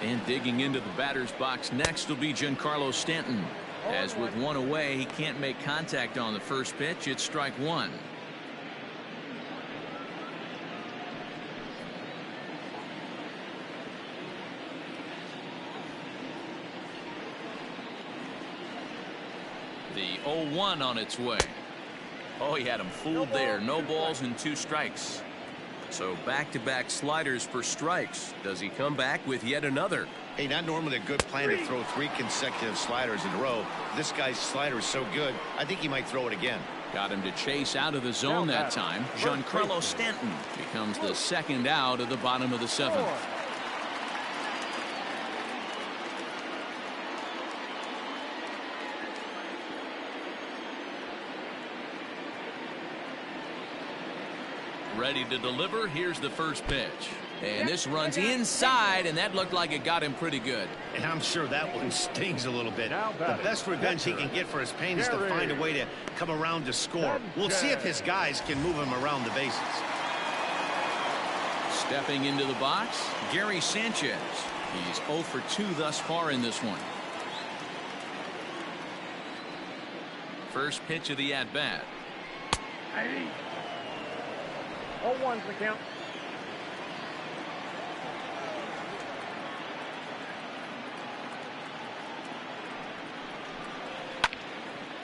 And digging into the batter's box next will be Giancarlo Stanton. As with 1 away, he can't make contact on the first pitch. It's strike 1. The 0-1 on its way. Oh, he had him fooled there. No balls and 2 strikes. So back-to-back sliders for strikes. Does he come back with yet another? Hey, not normally a good plan to throw 3 consecutive sliders in a row. This guy's slider is so good, I think he might throw it again. Got him to chase out of the zone that time. Giancarlo Stanton becomes the second out of the bottom of the 7th. Ready to deliver. Here's the first pitch. And this runs inside, and that looked like it got him pretty good. And I'm sure that one stings a little bit. The best revenge he can get for his pain is to find a way to come around to score. We'll see if his guys can move him around the bases. Stepping into the box, Gary Sanchez. He's 0 for 2 thus far in this one. First pitch of the at-bat. 0-1's the count.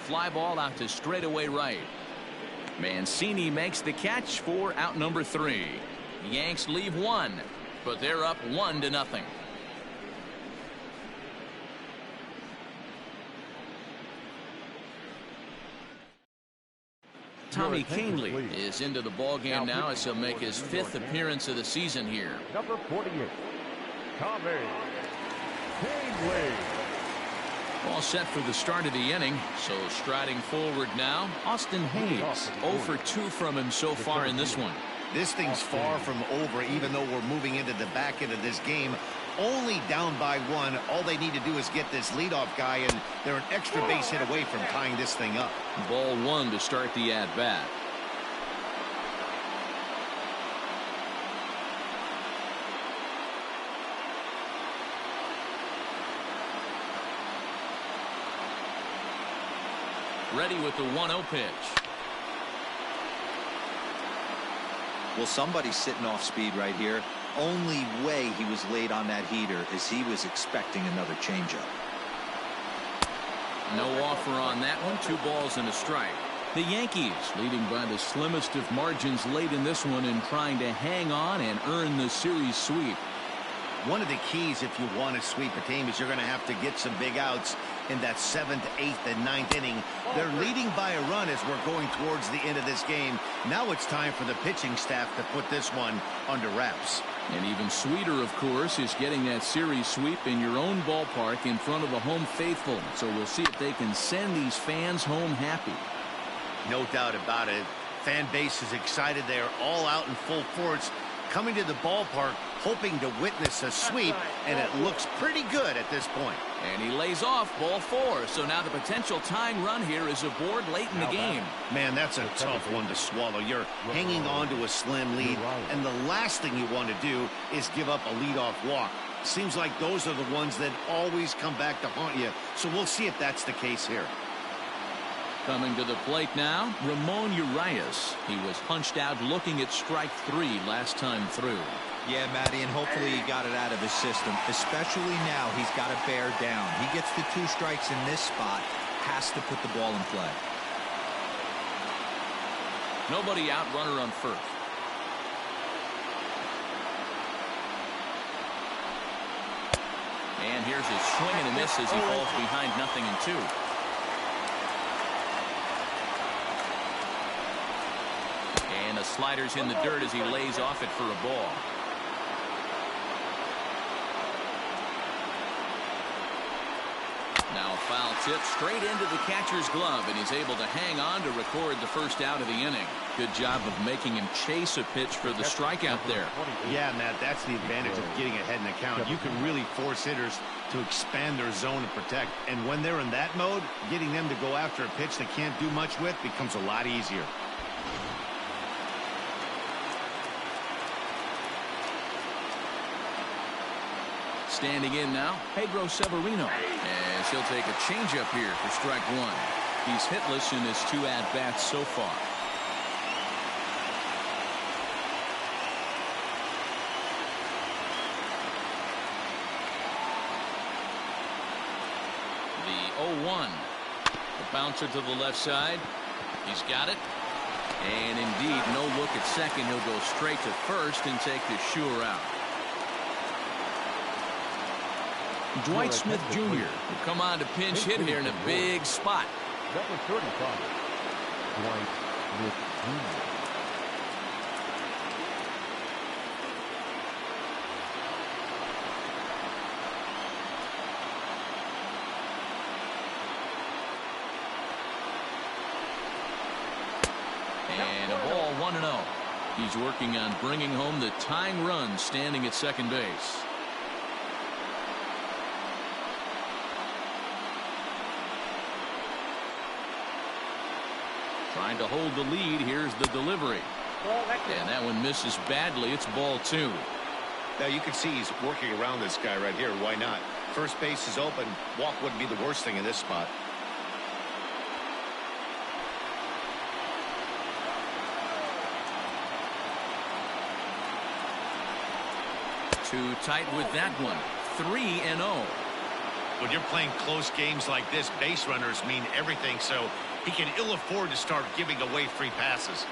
fly ball out to straightaway right. Mancini makes the catch for out number 3. The Yanks leave 1, but they're up 1-0. Tommy Kahnle is into the ballgame now as he'll make his 5th appearance of the season here. Number 48, Tommy Kahnle. All set for the start of the inning. So striding forward now, Austin Hayes. 0 for 2 from him so far in this one. This thing's far from over, even though we're moving into the back end of this game. Only down by 1. All they need to do is get this leadoff guy, and they're an extra base hit away from tying this thing up. Ball 1 to start the at-bat. Ready with the 1-0 pitch. Well, somebody's sitting off speed right here. Only way he was late on that heater is he was expecting another changeup. No offer on that one. 2 balls and a strike. The Yankees leading by the slimmest of margins late in this one and trying to hang on and earn the series sweep. One of the keys if you want to sweep a team is you're going to have to get some big outs in that 7th, 8th, and 9th inning. They're leading by a run as we're going towards the end of this game. Now it's time for the pitching staff to put this one under wraps. And even sweeter, of course, is getting that series sweep in your own ballpark in front of the home faithful. So we'll see if they can send these fans home happy. No doubt about it. Fan base is excited. They're all out in full force, coming to the ballpark hoping to witness a sweep, and it looks pretty good at this point. And he lays off ball 4. So now the potential tying run here is aboard late in the game. Man, that's a tough one to swallow. You're hanging on to a slim lead, and the last thing you want to do is give up a leadoff walk. Seems like those are the ones that always come back to haunt you. So we'll see if that's the case here. Coming to the plate now, Ramon Urias. He was punched out looking at strike 3 last time through. Yeah, Matty, and hopefully he got it out of his system. Especially now, he's got to bear down. He gets the 2 strikes in this spot, has to put the ball in play. Nobody out, runner on first. And here's his swing and a miss as he falls behind 0-2. And the slider's in the dirt as he lays off it for a ball. Now a foul tip straight into the catcher's glove, and he's able to hang on to record the first out of the inning. Good job of making him chase a pitch for the strikeout there. Yeah, Matt, that's the advantage of getting ahead in the count. You can really force hitters to expand their zone and protect. And when they're in that mode, getting them to go after a pitch they can't do much with becomes a lot easier. Standing in now, Pedro Severino, as he'll take a changeup here for strike 1. He's hitless in his 2 at-bats so far. The 0-1. The bouncer to the left side. He's got it. And indeed, no look at second. He'll go straight to first and take the sure out. Dwight Smith Jr. will come on to pinch hit here in a big spot. Number 35, Dwight Smith Jr. And a ball 1-0. He's working on bringing home the tying run standing at second base. Trying to hold the lead. Here's the delivery. And that one misses badly. It's ball 2. Now you can see he's working around this guy right here. Why not? First base is open. Walk wouldn't be the worst thing in this spot. Too tight with that one. 3-0. When you're playing close games like this, base runners mean everything, so he can ill afford to start giving away free passes.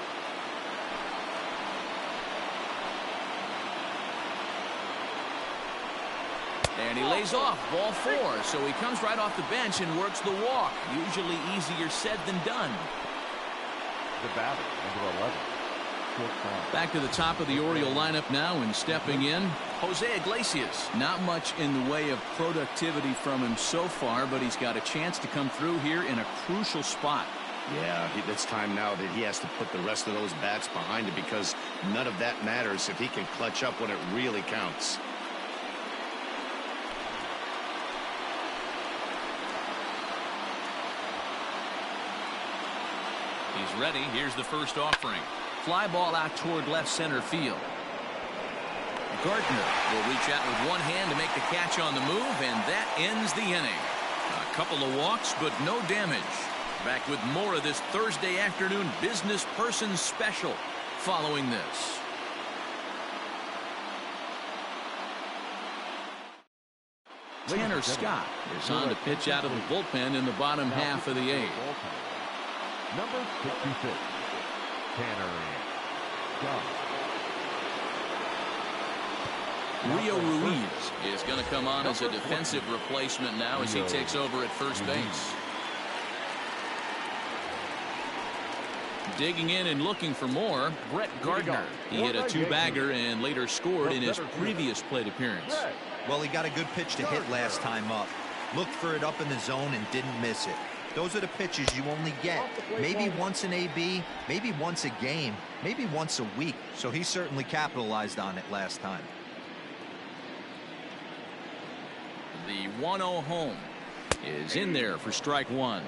And he lays off ball 4, so he comes right off the bench and works the walk. Usually easier said than done. The batter, number 11. Back to the top of the Oriole lineup now, and stepping in, Jose Iglesias. Not much in the way of productivity from him so far, but he's got a chance to come through here in a crucial spot. Yeah, it's time now that he has to put the rest of those bats behind him, because none of that matters if he can clutch up when it really counts. He's ready. Here's the first offering. Fly ball out toward left center field. Gardner will reach out with one hand to make the catch on the move, and that ends the inning. A couple of walks, but no damage. Back with more of this Thursday afternoon business person special following this. Tanner Scott is on to pitch out of the bullpen in the bottom half of the 8th. Number 66, Tanner Scott. Rio Ruiz is going to come on as a defensive replacement now as he takes over at first base. Digging in and looking for more, Brett Gardner. He hit a 2-bagger and later scored in his previous plate appearance. Well, he got a good pitch to hit last time up. Looked for it up in the zone and didn't miss it. Those are the pitches you only get maybe once in AB, maybe once a game, maybe once a week. So he certainly capitalized on it last time. The 1-0 home is in there for strike 1.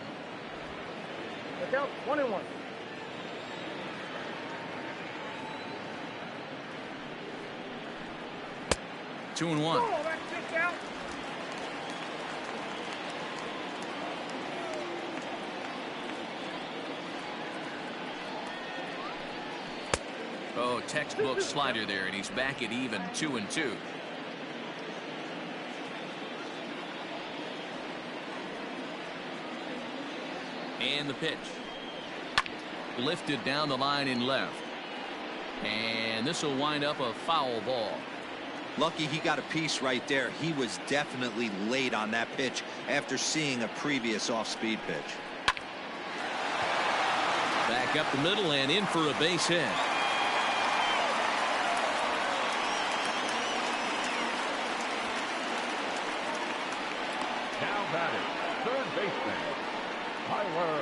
Look out, 1-1. Two and 1. Oh, that kick out. Oh, textbook slider there, and he's back at even 2 and 2. And the pitch. Lifted down the line in left. And this will wind up a foul ball. Lucky he got a piece right there. He was definitely late on that pitch after seeing a previous off-speed pitch. Back up the middle and in for a base hit. Now batting, third baseman, Tyler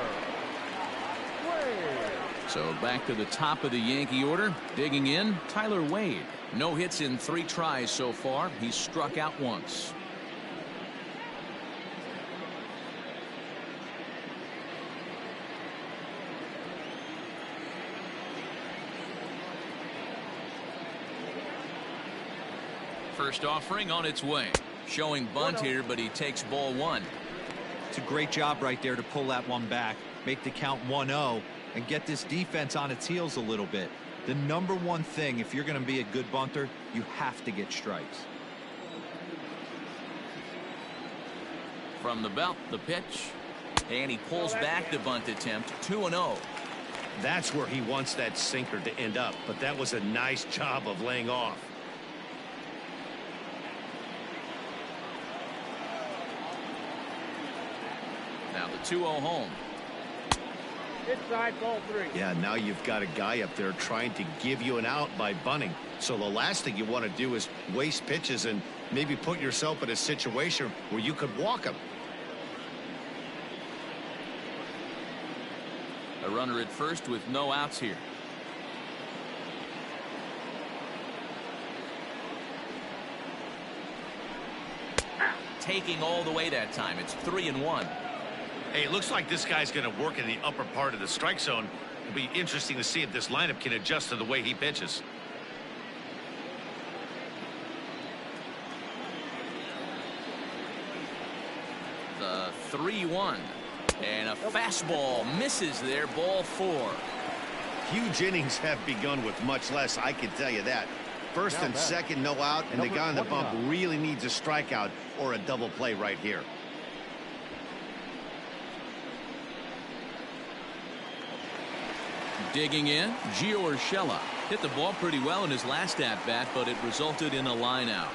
Wade. So back to the top of the Yankee order. Digging in, Tyler Wade. No hits in 3 tries so far. He's struck out once. First offering on its way. Showing bunt here, but he takes ball 1. It's a great job right there to pull that one back, make the count 1-0, and get this defense on its heels a little bit. The number one thing, if you're going to be a good bunter, you have to get strikes. From the belt, the pitch. And he pulls back the bunt attempt. 2-0. That's where he wants that sinker to end up, but that was a nice job of laying off. Now the 2-0 home. Inside, ball 3. Yeah, now you've got a guy up there trying to give you an out by bunting. So the last thing you want to do is waste pitches and maybe put yourself in a situation where you could walk him. A runner at first with no outs here. Taking all the way that time. It's 3-1. Hey, it looks like this guy's going to work in the upper part of the strike zone. It'll be interesting to see if this lineup can adjust to the way he pitches. The 3-1. And a fastball misses there. Ball 4. Huge innings have begun with much less, I can tell you that. First and second, no out, and the guy on the bump really needs a strikeout or a double play right here. Digging in, Gio Urshela. Hit the ball pretty well in his last at-bat, but it resulted in a line out.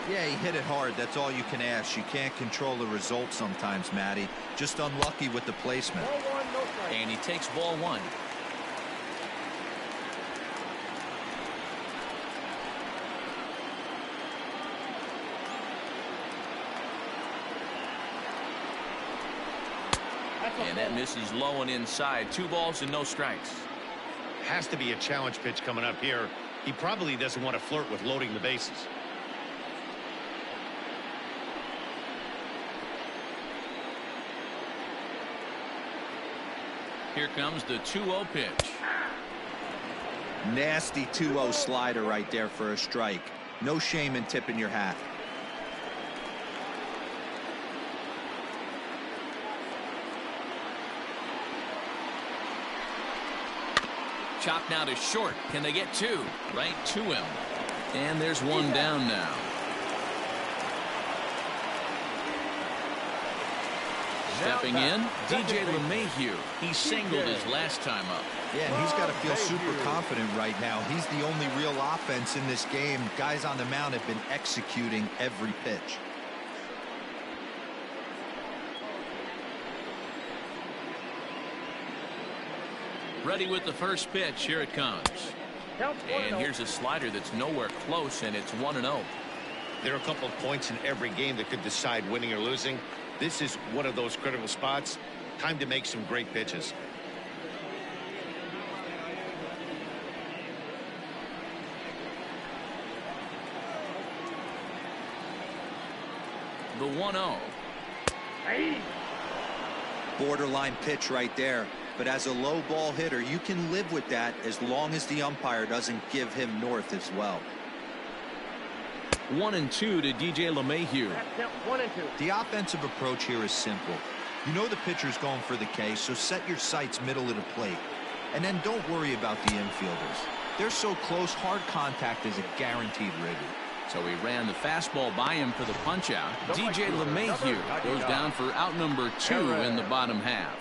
Yeah, he hit it hard. That's all you can ask. You can't control the result sometimes, Matty. Just unlucky with the placement. Ball one, no strike. And he takes ball one. And that misses low and inside. 2 balls and no strikes. Has to be a challenge pitch coming up here. He probably doesn't want to flirt with loading the bases. Here comes the 2-0 pitch. Nasty 2-0 slider right there for a strike. No shame in tipping your hat. Chopped now to short. Can they get 2? Right to him. And there's 1 down now. Stepping in, DJ LeMahieu. He singled his last time up. Yeah, and he's got to feel super confident right now. He's the only real offense in this game. Guys on the mound have been executing every pitch. Ready with the first pitch. Here it comes. And here's a slider that's nowhere close, and it's 1-0. There are a couple of points in every game that could decide winning or losing. This is one of those critical spots. Time to make some great pitches. The 1-0. Borderline pitch right there. But as a low ball hitter, you can live with that as long as the umpire doesn't give him north as well. 1-2 to DJ LeMahieu. 1-2. The offensive approach here is simple. You know the pitcher's going for the K, so set your sights middle of the plate. And then don't worry about the infielders. They're so close, hard contact is a guaranteed ribby. So he ran the fastball by him for the punch-out. DJ LeMahieu goes down for out number 2 in the bottom half.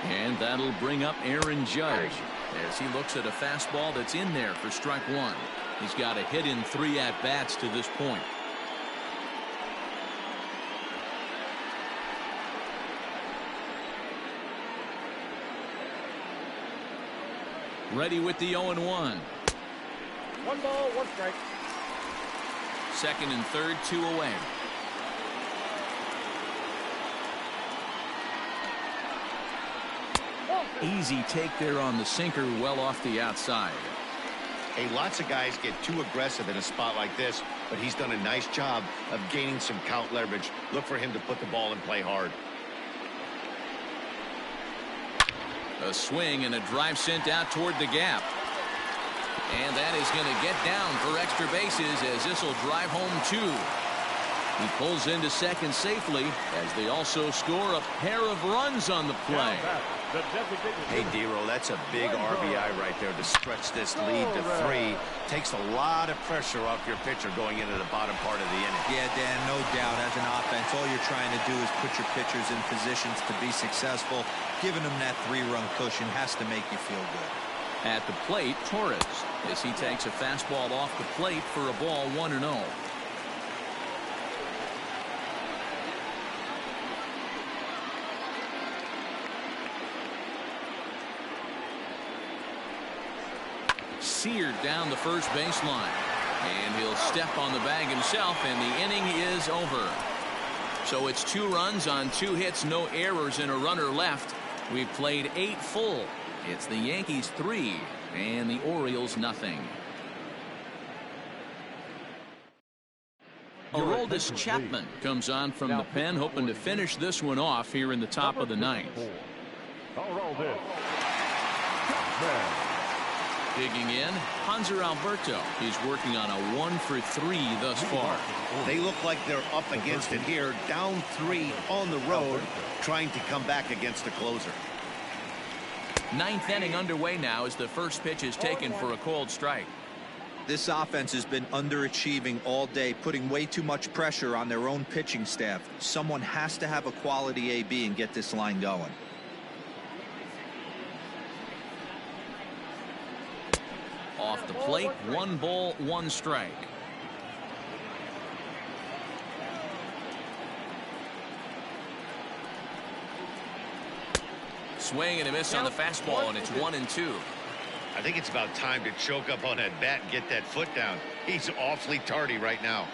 And that'll bring up Aaron Judge as he looks at a fastball that's in there for strike 1. He's got a hit in 3 at-bats to this point. Ready with the 0-1. 1 ball, 1 strike. Second and third, 2 away. Easy take there on the sinker, well off the outside. Hey, lots of guys get too aggressive in a spot like this, but he's done a nice job of gaining some count leverage. Look for him to put the ball in play hard. A swing and a drive sent out toward the gap. And that is going to get down for extra bases as this will drive home 2. He pulls into second safely as they also score a pair of runs on the play. Hey, D-Roll, that's a big RBI right there to stretch this lead to 3. Takes a lot of pressure off your pitcher going into the bottom part of the inning. Yeah, Dan, no doubt. As an offense, all you're trying to do is put your pitchers in positions to be successful. Giving them that 3-run cushion has to make you feel good. At the plate, Torres, as he takes a fastball off the plate for a ball 1-0. Seared down the first baseline, and he'll step on the bag himself, and the inning is over. So it's 2 runs on 2 hits, no errors, and a runner left. We've played 8 full. It's the Yankees 3 and the Orioles nothing. Aroldis Chapman comes on from the pen, hoping to finish this one off here in the top of the 9th. Digging in, Hanser Alberto. He's working on a 1 for 3 thus far. They look like they're up against it here, down 3 on the road, trying to come back against the closer. 9th inning underway now as the first pitch is taken for a cold strike. This offense has been underachieving all day, putting way too much pressure on their own pitching staff. Someone has to have a quality AB and get this line going. Off the plate, 1 ball, 1 strike. Swing and a miss on the fastball, and it's 1-2. I think it's about time to choke up on that bat and get that foot down. He's awfully tardy right now.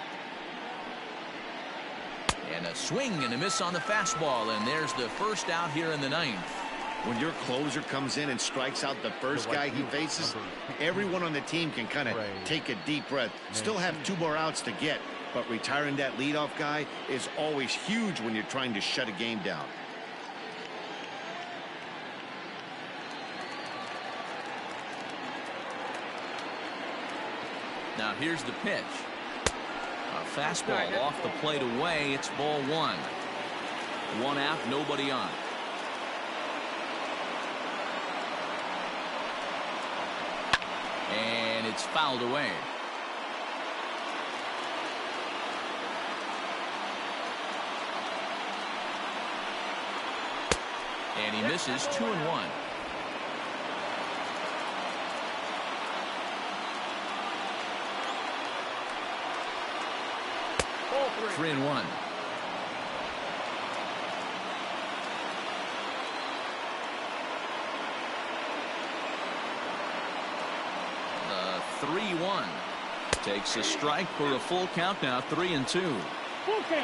And a swing and a miss on the fastball, and there's the first out here in the 9th. When your closer comes in and strikes out the first guy he faces, everyone on the team can kind of take a deep breath. Still have 2 more outs to get, but retiring that leadoff guy is always huge when you're trying to shut a game down. Now here's the pitch. A fastball off the plate away. It's ball 1. 1 out, nobody on. And it's fouled away. And he misses 2-1. 3-1. The 3-1 takes a strike for a full count now. 3-2.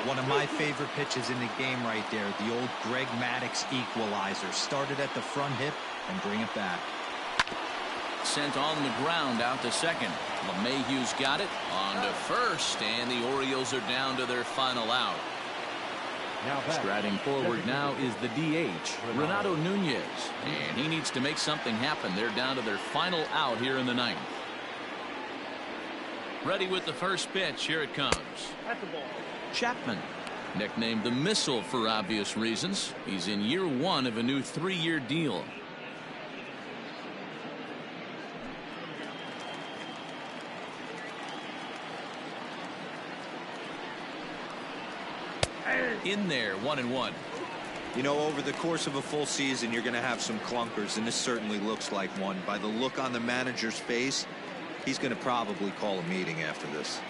One of my favorite pitches in the game right there. The old Greg Maddux equalizer. Started at the front hip and bring it back. Sent on the ground out to second. LeMahieu's got it on to first, and the Orioles are down to their final out. Striding forward now is the DH, Renato Nunez, and he needs to make something happen. They're down to their final out here in the 9th. Ready with the first pitch. Here it comes. Chapman, nicknamed the Missile for obvious reasons. He's in year 1 of a new 3-year deal. In there, 1-1. You know, over the course of a full season, you're going to have some clunkers, and this certainly looks like one. By the look on the manager's face, he's going to probably call a meeting after this.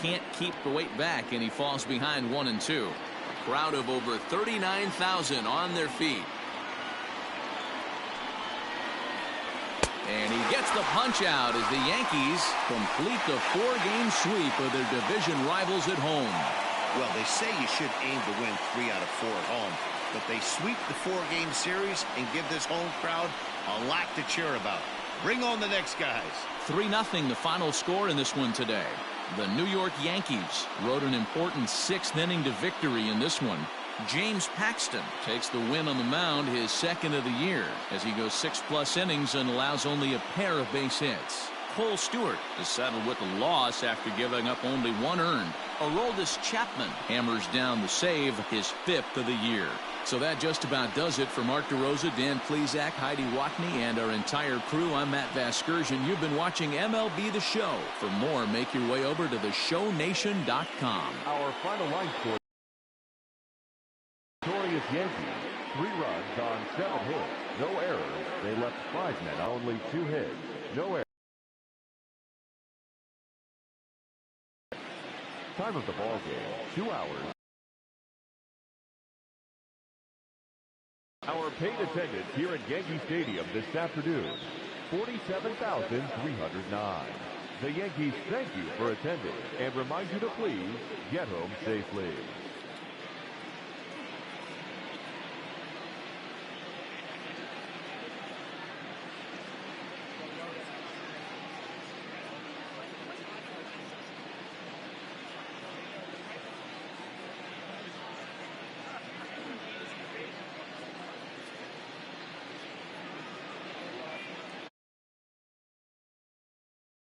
Can't keep the weight back, and he falls behind 1-2. A crowd of over 39,000 on their feet. And he gets the punch out as the Yankees complete the 4-game sweep of their division rivals at home. Well, they say you should aim to win 3 out of 4 at home, but they sweep the 4-game series and give this home crowd a lot to cheer about. Bring on the next guys. 3-0 the final score in this one today. The New York Yankees rode an important 6th inning to victory in this one. James Paxton takes the win on the mound, his 2nd of the year, as he goes 6+ innings and allows only a pair of base hits. Cole Stewart is settled with a loss after giving up only 1 earned. Aroldis Chapman hammers down the save, his 5th of the year. So that just about does it for Mark DeRosa, Dan Plesac, Heidi Watney, and our entire crew. I'm Matt Vasgersian. You've been watching MLB The Show. For more, make your way over to theshownation.com. Our final line score. Victorious Yankees, 3 runs on 7 hits, no errors. They left 5 men, only 2 hits, no errors. Time of the ball game, 2 hours. Our paid attendance here at Yankee Stadium this afternoon, 47,309. The Yankees thank you for attending and remind you to please get home safely.